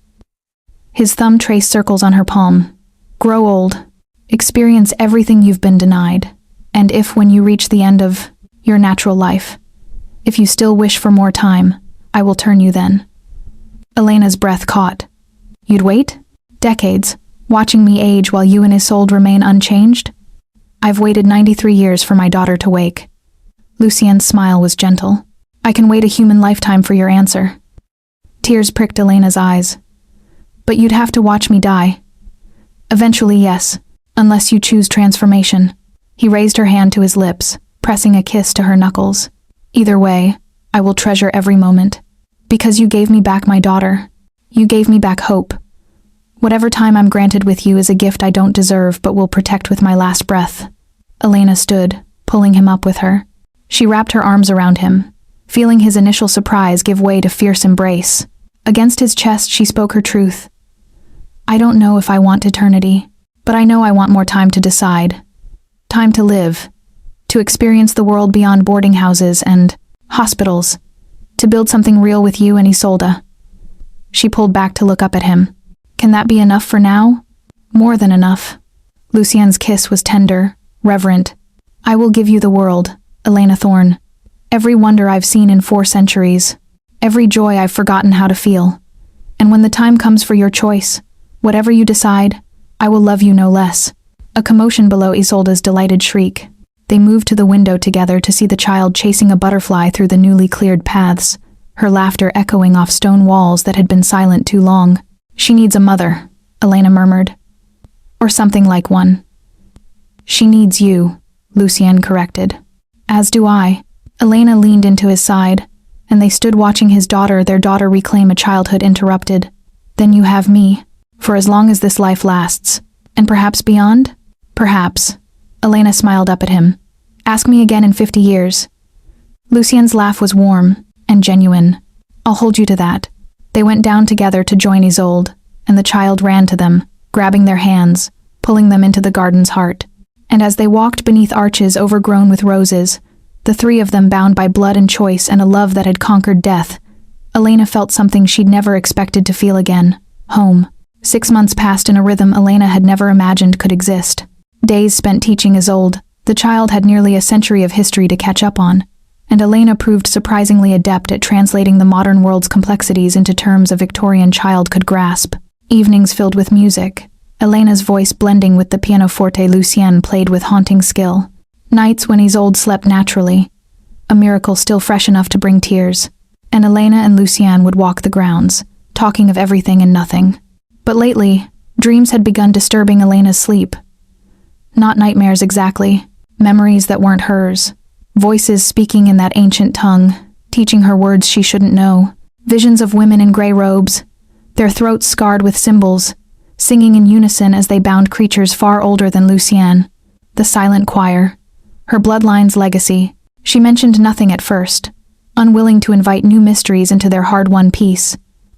His thumb traced circles on her palm. "Grow old. Experience everything you've been denied. And if, when you reach the end of your natural life, if you still wish for more time, I will turn you then." Elena's breath caught. "You'd wait? Decades, watching me age while you and Isolde remain unchanged?" "I've waited 93 years for my daughter to wake." Lucien's smile was gentle. "I can wait a human lifetime for your answer." Tears pricked Elena's eyes. "But you'd have to watch me die." "Eventually, yes, unless you choose transformation." He raised her hand to his lips, pressing a kiss to her knuckles. "Either way, I will treasure every moment. Because you gave me back my daughter. You gave me back hope. Whatever time I'm granted with you is a gift I don't deserve but will protect with my last breath." Elena stood, pulling him up with her. She wrapped her arms around him, feeling his initial surprise give way to fierce embrace. Against his chest she spoke her truth. I don't know if I want eternity, but I know I want more time to decide. Time to live. To experience the world beyond boarding houses and hospitals. To build something real with you and Isolde. She pulled back to look up at him. Can that be enough for now? More than enough. Lucien's kiss was tender, reverent. I will give you the world, Elena Thorne. Every wonder I've seen in 4 centuries. Every joy I've forgotten how to feel. And when the time comes for your choice, whatever you decide, I will love you no less. A commotion below Isolde's delighted shriek. They moved to the window together to see the child chasing a butterfly through the newly cleared paths, her laughter echoing off stone walls that had been silent too long. She needs a mother, Elena murmured. Or something like one. She needs you, Lucien corrected. As do I. Elena leaned into his side, and they stood watching their daughter reclaim a childhood interrupted. Then you have me, for as long as this life lasts. And perhaps beyond? Perhaps. Elena smiled up at him. Ask me again in 50 years. Lucien's laugh was warm and genuine. I'll hold you to that. They went down together to join Isolde, and the child ran to them, grabbing their hands, pulling them into the garden's heart. And as they walked beneath arches overgrown with roses, the 3 of them bound by blood and choice and a love that had conquered death, Elena felt something she'd never expected to feel again. Home. 6 months passed in a rhythm Elena had never imagined could exist. Days spent teaching Isolde. The child had nearly a century of history to catch up on, and Elena proved surprisingly adept at translating the modern world's complexities into terms a Victorian child could grasp. Evenings filled with music, Elena's voice blending with the pianoforte Lucien played with haunting skill. Nights when Isolde slept naturally, a miracle still fresh enough to bring tears, and Elena and Lucien would walk the grounds, talking of everything and nothing. But lately, dreams had begun disturbing Elena's sleep. Not nightmares exactly, memories that weren't hers. Voices speaking in that ancient tongue, teaching her words she shouldn't know. Visions of women in gray robes, their throats scarred with symbols, singing in unison as they bound creatures far older than Lucien. The silent choir. Her bloodline's legacy. She mentioned nothing at first, unwilling to invite new mysteries into their hard-won peace.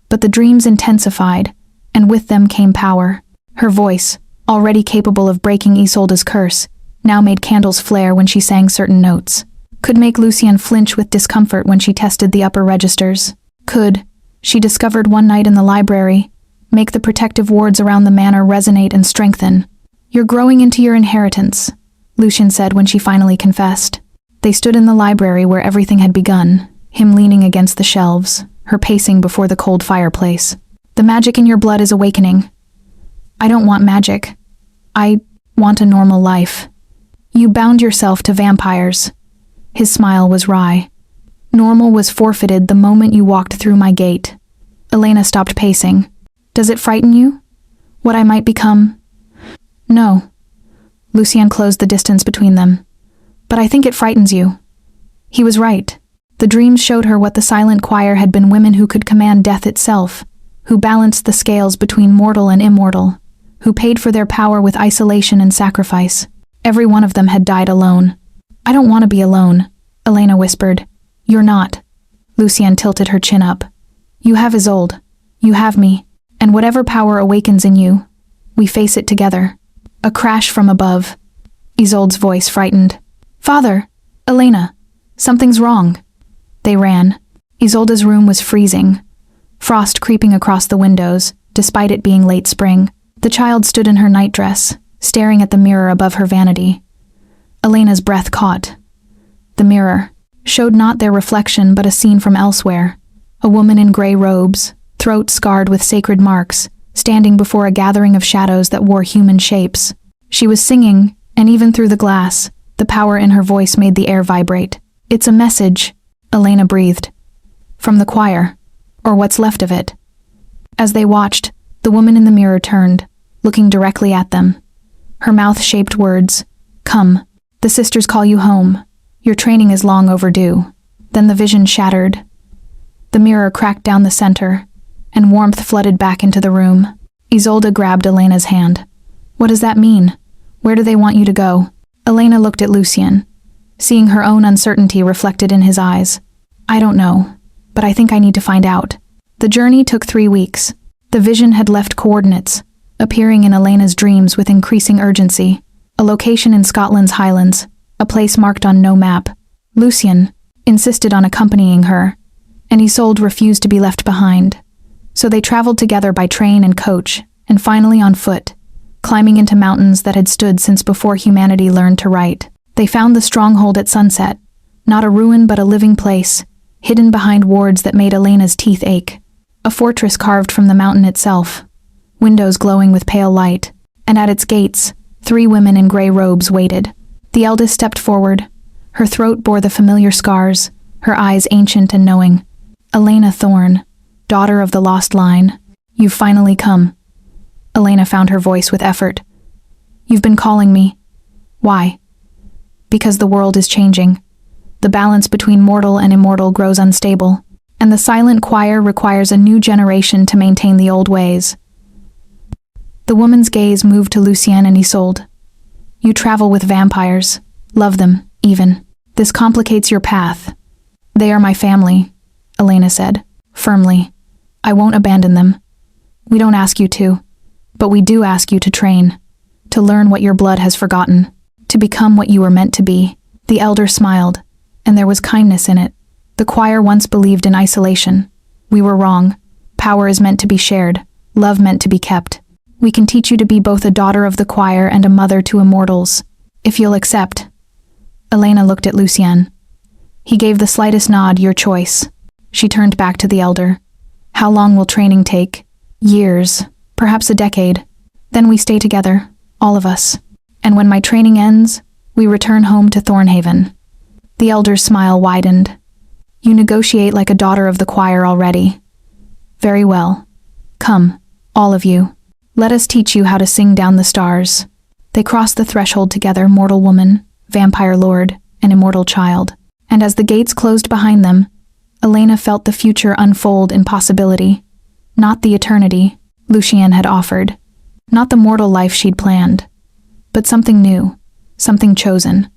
But the dreams intensified, and with them came power. Her voice, already capable of breaking Isolde's curse, now made candles flare when she sang certain notes. Could make Lucien flinch with discomfort when she tested the upper registers. Could, she discovered one night in the library, make the protective wards around the manor resonate and strengthen. You're growing into your inheritance, Lucien said when she finally confessed. They stood in the library where everything had begun, him leaning against the shelves, her pacing before the cold fireplace. The magic in your blood is awakening. I don't want magic. I want a normal life. You bound yourself to vampires. His smile was wry. Normal was forfeited the moment you walked through my gate. Elena stopped pacing. Does it frighten you? What I might become? No. Lucien closed the distance between them. But I think it frightens you. He was right. The dreams showed her what the silent choir had been: women who could command death itself, who balanced the scales between mortal and immortal, who paid for their power with isolation and sacrifice. Every one of them had died alone. I don't want to be alone, Elena whispered. You're not. Lucien tilted her chin up. You have Isolde. You have me. And whatever power awakens in you, we face it together. A crash from above. Isolde's voice frightened. Father! Elena! Something's wrong. They ran. Isolde's room was freezing, frost creeping across the windows, despite it being late spring. The child stood in her nightdress, staring at the mirror above her vanity. Elena's breath caught. The mirror showed not their reflection but a scene from elsewhere. A woman in gray robes, throat scarred with sacred marks, standing before a gathering of shadows that wore human shapes. She was singing, and even through the glass, the power in her voice made the air vibrate. It's a message, Elena breathed. From the choir, or what's left of it. As they watched, the woman in the mirror turned, looking directly at them. Her mouth shaped words. Come. The sisters call you home. Your training is long overdue. Then the vision shattered. The mirror cracked down the center, and warmth flooded back into the room. Isolde grabbed Elena's hand. What does that mean? Where do they want you to go? Elena looked at Lucien, seeing her own uncertainty reflected in his eyes. I don't know, but I think I need to find out. The journey took 3 weeks. The vision had left coordinates, appearing in Elena's dreams with increasing urgency. A location in Scotland's Highlands, a place marked on no map. Lucien insisted on accompanying her, and Isolde refused to be left behind. So they traveled together by train and coach, and finally on foot, climbing into mountains that had stood since before humanity learned to write. They found the stronghold at sunset, not a ruin but a living place, hidden behind wards that made Elena's teeth ache. A fortress carved from the mountain itself, windows glowing with pale light, and at its gates, 3 women in gray robes waited. The eldest stepped forward. Her throat bore the familiar scars, her eyes ancient and knowing. Elena Thorne, daughter of the lost line. You've finally come. Elena found her voice with effort. You've been calling me. Why? Because the world is changing. The balance between mortal and immortal grows unstable, and the silent choir requires a new generation to maintain the old ways. The woman's gaze moved to Lucien and Isolde. You travel with vampires. Love them, even. This complicates your path. They are my family, Elena said, firmly. I won't abandon them. We don't ask you to, but we do ask you to train, to learn what your blood has forgotten, to become what you were meant to be. The elder smiled, and there was kindness in it. The choir once believed in isolation. We were wrong. Power is meant to be shared, love meant to be kept. We can teach you to be both a daughter of the choir and a mother to immortals, if you'll accept. Elena looked at Lucien. He gave the slightest nod, your choice. She turned back to the elder. How long will training take? Years, perhaps a decade. Then we stay together, all of us. And when my training ends, we return home to Thornhaven. The elder's smile widened. You negotiate like a daughter of the choir already. Very well. Come, all of you. Let us teach you how to sing down the stars. They crossed the threshold together, mortal woman, vampire lord, and immortal child. And as the gates closed behind them, Elena felt the future unfold in possibility. Not the eternity Lucien had offered, not the mortal life she'd planned, but something new, something chosen,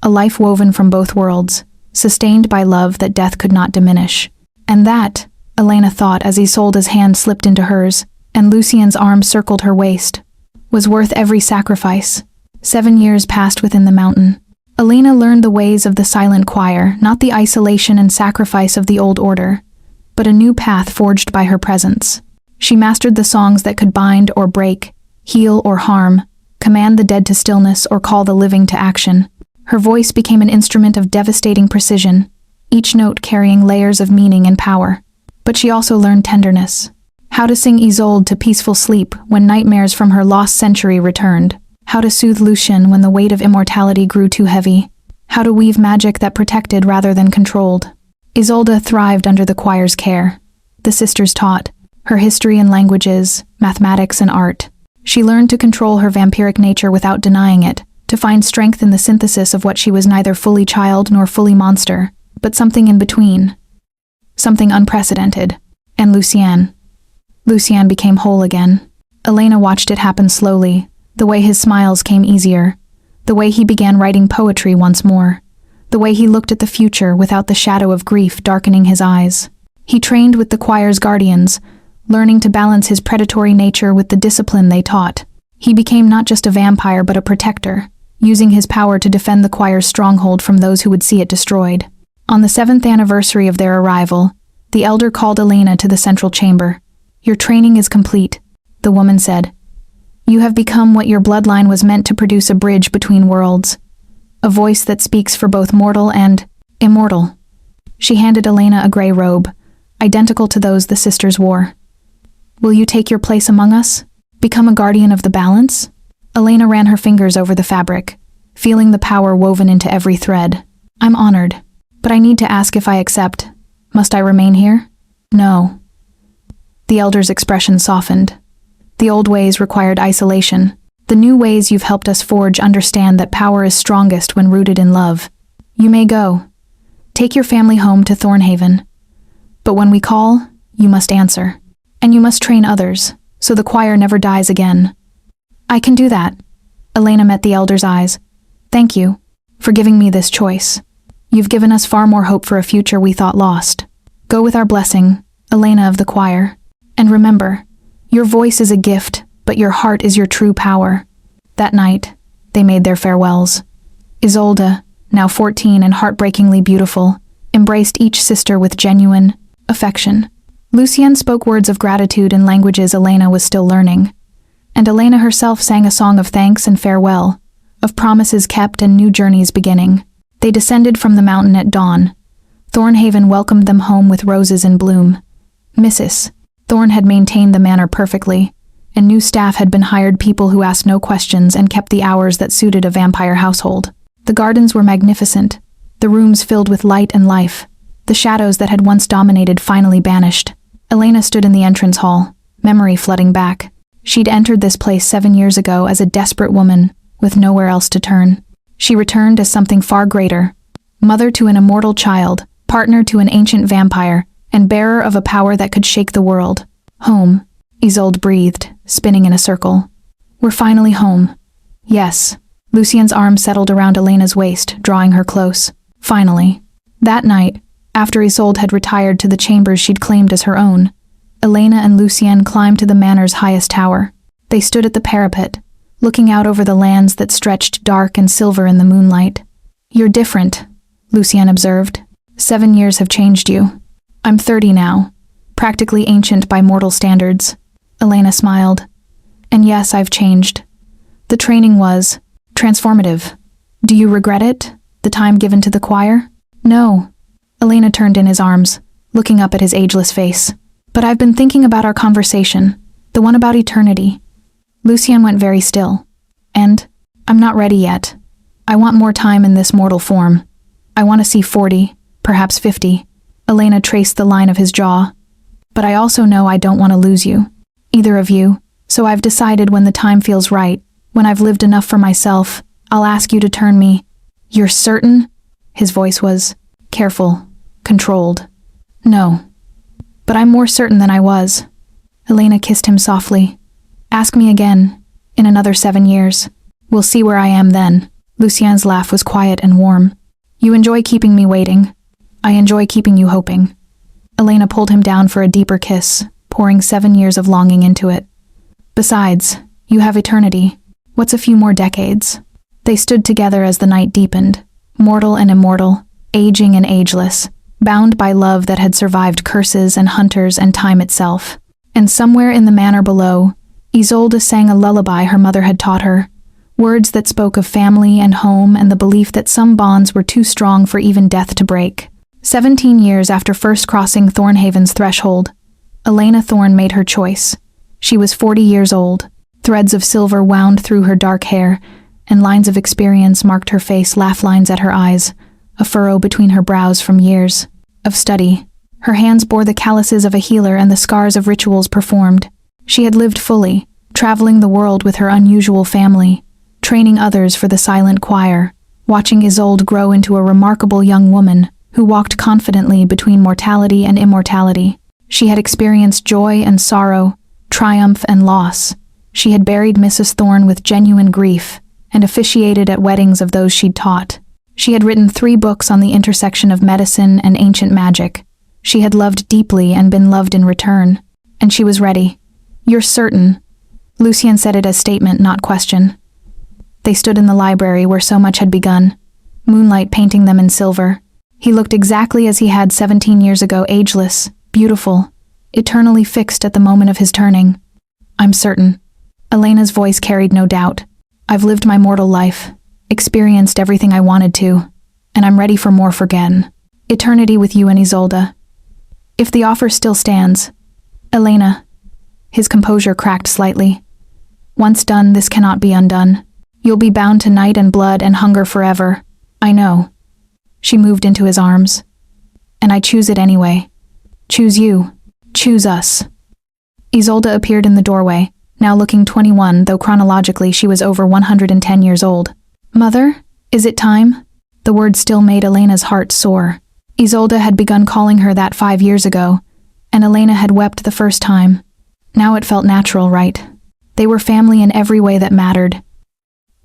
a life woven from both worlds, sustained by love that death could not diminish. And that, Elena thought as Isolde's hand slipped into hers, and Lucien's arm circled her waist, was worth every sacrifice. 7 years passed within the mountain. Elena learned the ways of the silent choir, not the isolation and sacrifice of the old order, but a new path forged by her presence. She mastered the songs that could bind or break, heal or harm, command the dead to stillness or call the living to action. Her voice became an instrument of devastating precision, each note carrying layers of meaning and power. But she also learned tenderness. How to sing Isolde to peaceful sleep when nightmares from her lost century returned. How to soothe Lucien when the weight of immortality grew too heavy. How to weave magic that protected rather than controlled. Isolde thrived under the choir's care. The sisters taught her history and languages, mathematics and art. She learned to control her vampiric nature without denying it, to find strength in the synthesis of what she was neither fully child nor fully monster, but something in between. Something unprecedented. And Lucien became whole again. Elena watched it happen slowly, the way his smiles came easier, the way he began writing poetry once more, the way he looked at the future without the shadow of grief darkening his eyes. He trained with the choir's guardians, learning to balance his predatory nature with the discipline they taught. He became not just a vampire but a protector, using his power to defend the choir's stronghold from those who would see it destroyed. On the 7th anniversary of their arrival, the elder called Elena to the central chamber. Your training is complete, the woman said. You have become what your bloodline was meant to produce, a bridge between worlds. A voice that speaks for both mortal and immortal. She handed Elena a gray robe, identical to those the sisters wore. Will you take your place among us? Become a guardian of the balance? Elena ran her fingers over the fabric, feeling the power woven into every thread. I'm honored, but I need to ask if I accept. Must I remain here? No. The elder's expression softened. The old ways required isolation. The new ways you've helped us forge understand that power is strongest when rooted in love. You may go. Take your family home to Thornhaven. But when we call, you must answer. And you must train others, so the choir never dies again. I can do that. Elena met the elder's eyes. Thank you for giving me this choice. You've given us far more hope for a future we thought lost. Go with our blessing, Elena of the choir. And remember, your voice is a gift, but your heart is your true power." That night, they made their farewells. Isolde, now 14 and heartbreakingly beautiful, embraced each sister with genuine affection. Lucienne spoke words of gratitude in languages Elena was still learning, and Elena herself sang a song of thanks and farewell, of promises kept and new journeys beginning. They descended from the mountain at dawn. Thornhaven welcomed them home with roses in bloom. Mrs. Thorn had maintained the manor perfectly, and new staff had been hired, people who asked no questions and kept the hours that suited a vampire household. The gardens were magnificent, the rooms filled with light and life. The shadows that had once dominated finally banished. Elena stood in the entrance hall, memory flooding back. She'd entered this place 7 years ago as a desperate woman, with nowhere else to turn. She returned as something far greater. Mother to an immortal child, partner to an ancient vampire, and bearer of a power that could shake the world. Home, Isolde breathed, spinning in a circle. "We're finally home." "Yes." Lucien's arm settled around Elena's waist, drawing her close. "Finally." That night, after Isolde had retired to the chambers she'd claimed as her own, Elena and Lucienne climbed to the manor's highest tower. They stood at the parapet, looking out over the lands that stretched dark and silver in the moonlight. "You're different," Lucienne observed. 7 years have changed you." "I'm 30 now, practically ancient by mortal standards." Elena smiled. "And yes, I've changed. The training was transformative. Do you regret it? The time given to the choir?" "No." Elena turned in his arms, looking up at his ageless face. "But I've been thinking about our conversation, the one about eternity." Lucienne went very still. "And I'm not ready yet. I want more time in this mortal form. I want to see 40, perhaps 50. Elena traced the line of his jaw. "But I also know I don't want to lose you, either of you, so I've decided when the time feels right, when I've lived enough for myself, I'll ask you to turn me." "You're certain?" His voice was careful, controlled. "No. But I'm more certain than I was." Elena kissed him softly. "Ask me again, in another 7 years. We'll see where I am then." Lucien's laugh was quiet and warm. "You enjoy keeping me waiting. I enjoy keeping you hoping." Elena pulled him down for a deeper kiss, pouring 7 years of longing into it. "Besides, you have eternity. What's a few more decades?" They stood together as the night deepened, mortal and immortal, aging and ageless, bound by love that had survived curses and hunters and time itself. And somewhere in the manor below, Isolde sang a lullaby her mother had taught her, words that spoke of family and home and the belief that some bonds were too strong for even death to break. 17 years after first crossing Thornhaven's threshold, Elena Thorn made her choice. She was 40 years old. Threads of silver wound through her dark hair, and lines of experience marked her face, laugh lines at her eyes, a furrow between her brows from years of study. Her hands bore the calluses of a healer and the scars of rituals performed. She had lived fully, traveling the world with her unusual family, training others for the silent choir, watching Isolde grow into a remarkable young woman who walked confidently between mortality and immortality. She had experienced joy and sorrow, triumph and loss. She had buried Mrs. Thorn with genuine grief and officiated at weddings of those she'd taught. She had written 3 books on the intersection of medicine and ancient magic. She had loved deeply and been loved in return, and she was ready. "You're certain?" Lucienne said it as statement, not question. They stood in the library where so much had begun, moonlight painting them in silver. He looked exactly as he had 17 years ago, ageless, beautiful, eternally fixed at the moment of his turning. "I'm certain." Elena's voice carried no doubt. "I've lived my mortal life, experienced everything I wanted to, and I'm ready for more again. Eternity with you and Isolde. If the offer still stands." "Elena." His composure cracked slightly. "Once done, this cannot be undone. You'll be bound to night and blood and hunger forever. I know." She moved into his arms. "And I choose it anyway. Choose you. Choose us." Isolde appeared in the doorway, now looking 21, though chronologically she was over 110 years old. "Mother, is it time?" The word still made Elena's heart soar. Isolde had begun calling her that 5 years ago, and Elena had wept the first time. Now it felt natural, right? They were family in every way that mattered.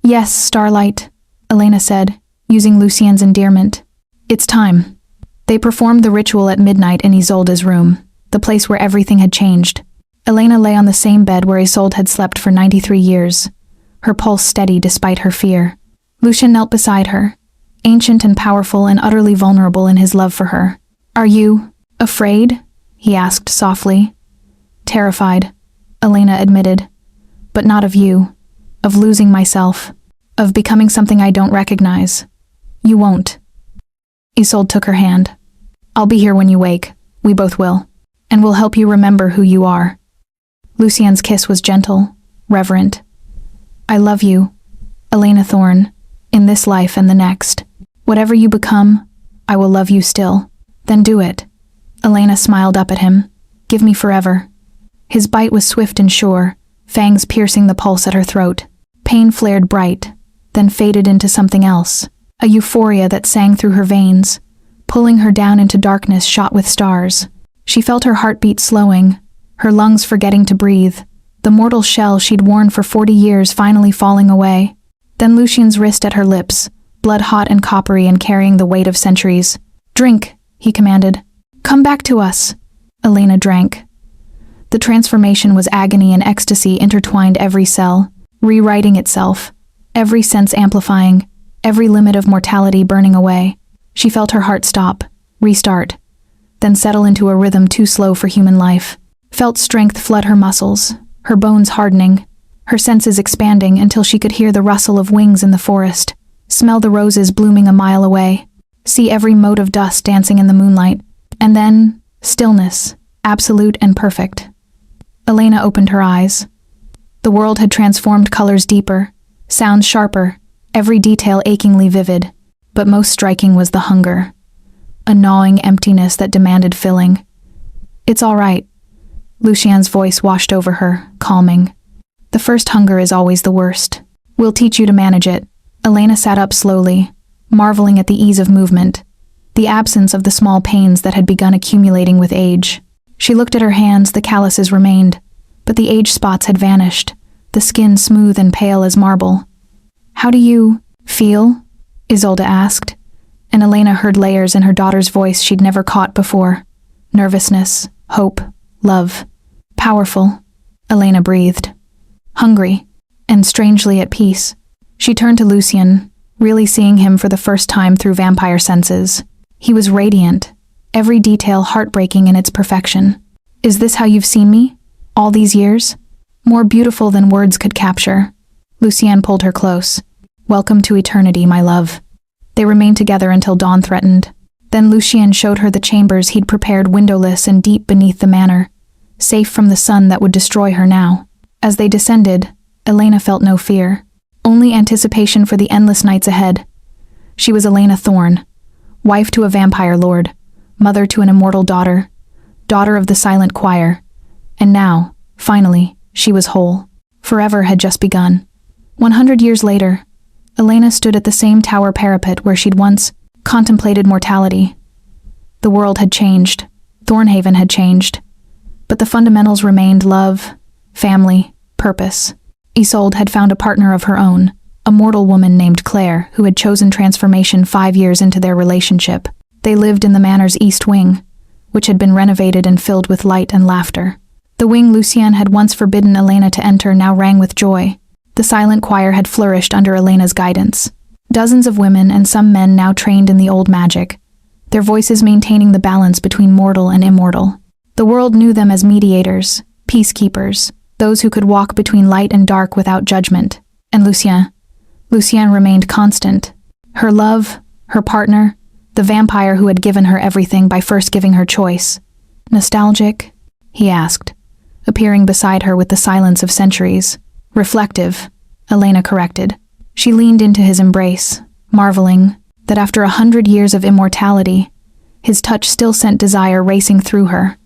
"Yes, Starlight," Elena said, using Lucien's endearment. "It's time." They performed the ritual at midnight in Isolde's room, the place where everything had changed. Elena lay on the same bed where Isolde had slept for 93 years, her pulse steady despite her fear. Lucien knelt beside her, ancient and powerful and utterly vulnerable in his love for her. "Are you afraid?" he asked softly. "Terrified," Elena admitted. "But not of you, of losing myself, of becoming something I don't recognize. You won't." Isolde took her hand. "I'll be here when you wake, we both will, and we'll help you remember who you are." Lucien's kiss was gentle, reverent. "I love you, Elena Thorne, in this life and the next. Whatever you become, I will love you still." "Then do it." Elena smiled up at him. "Give me forever." His bite was swift and sure, fangs piercing the pulse at her throat. Pain flared bright, then faded into something else, a euphoria that sang through her veins, pulling her down into darkness shot with stars. She felt her heartbeat slowing, her lungs forgetting to breathe, the mortal shell she'd worn for 40 years finally falling away. Then Lucien's wrist at her lips, blood hot and coppery and carrying the weight of centuries. "Drink," he commanded. "Come back to us." Elena drank. The transformation was agony and ecstasy intertwined every cell, rewriting itself, every sense amplifying, every limit of mortality burning away. She felt her heart stop, restart, then settle into a rhythm too slow for human life. Felt strength flood her muscles, her bones hardening, her senses expanding until she could hear the rustle of wings in the forest, smell the roses blooming a mile away, see every mote of dust dancing in the moonlight, and then stillness, absolute and perfect. Elena opened her eyes. The world had transformed, colors deeper, sounds sharper, every detail achingly vivid, but most striking was the hunger, a gnawing emptiness that demanded filling. "It's all right." Lucien's voice washed over her, calming. "The first hunger is always the worst. We'll teach you to manage it." Elena sat up slowly, marveling at the ease of movement, the absence of the small pains that had begun accumulating with age. She looked at her hands, the calluses remained, but the age spots had vanished, the skin smooth and pale as marble. "How do you feel?" Isolde asked, and Elena heard layers in her daughter's voice she'd never caught before. Nervousness, hope, love. "Powerful," Elena breathed. "Hungry, and strangely at peace." She turned to Lucien, really seeing him for the first time through vampire senses. He was radiant, every detail heartbreaking in its perfection. "Is this how you've seen me? All these years? More beautiful than words could capture." Lucien pulled her close. "Welcome to eternity, my love." They remained together until dawn threatened. Then Lucien showed her the chambers he'd prepared, windowless and deep beneath the manor, safe from the sun that would destroy her now. As they descended, Elena felt no fear, only anticipation for the endless nights ahead. She was Elena Thorne, wife to a vampire lord, mother to an immortal daughter, daughter of the silent choir, and now, finally, she was whole. Forever had just begun. 100 years later, Elena stood at the same tower parapet where she'd once contemplated mortality. The world had changed, Thornhaven had changed, but the fundamentals remained: love, family, purpose. Isolde had found a partner of her own, a mortal woman named Claire, who had chosen transformation 5 years into their relationship. They lived in the manor's east wing, which had been renovated and filled with light and laughter. The wing Lucien had once forbidden Elena to enter now rang with joy. The silent choir had flourished under Elena's guidance. Dozens of women and some men now trained in the old magic, their voices maintaining the balance between mortal and immortal. The world knew them as mediators, peacekeepers, those who could walk between light and dark without judgment. And Lucien remained constant. Her love, her partner, the vampire who had given her everything by first giving her choice. "Nostalgic?" he asked, appearing beside her with the silence of centuries. "Reflective," Elena corrected. She leaned into his embrace, marveling that after 100 years of immortality, his touch still sent desire racing through her.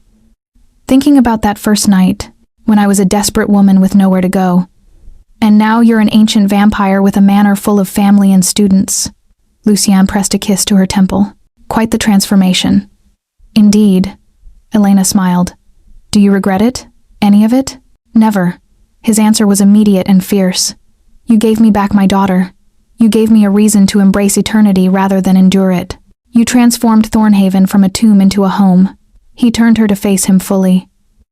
"Thinking about that first night, when I was a desperate woman with nowhere to go. And now you're an ancient vampire with a manor full of family and students." Lucien pressed a kiss to her temple. "Quite the transformation." "Indeed," Elena smiled. "Do you regret it? Any of it?" "Never." His answer was immediate and fierce. "You gave me back my daughter. You gave me a reason to embrace eternity rather than endure it. You transformed Thornhaven from a tomb into a home." He turned her to face him fully.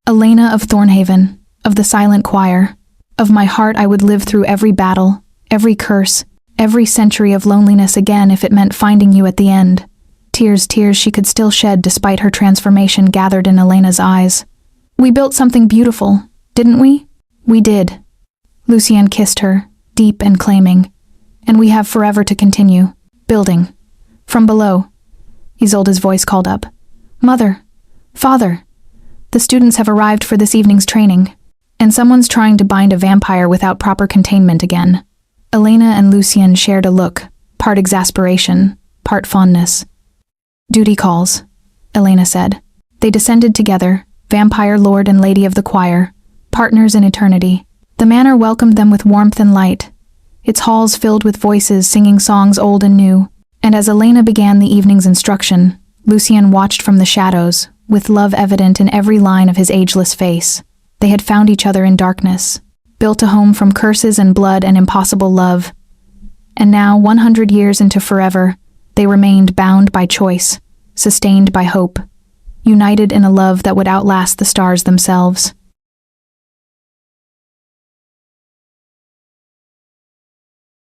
Elena of Thornhaven, of the silent choir. Of my heart I would live through every battle, every curse, every century of loneliness again if it meant finding you at the end. Tears she could still shed despite her transformation gathered in Elena's eyes. We built something beautiful, didn't we? We did. Lucien kissed her, deep and claiming. And we have forever to continue. Building. From below. Isolde's voice called up. Mother. Father. The students have arrived for this evening's training. And someone's trying to bind a vampire without proper containment again. Elena and Lucien shared a look, part exasperation, part fondness. Duty calls, Elena said. They descended together, vampire lord and lady of the choir, partners in eternity. The manor welcomed them with warmth and light, its halls filled with voices singing songs old and new. And as Elena began the evening's instruction, Lucien watched from the shadows, with love evident in every line of his ageless face. They had found each other in darkness, built a home from curses and blood and impossible love. And now, 100 years into forever, they remained bound by choice, sustained by hope, united in a love that would outlast the stars themselves.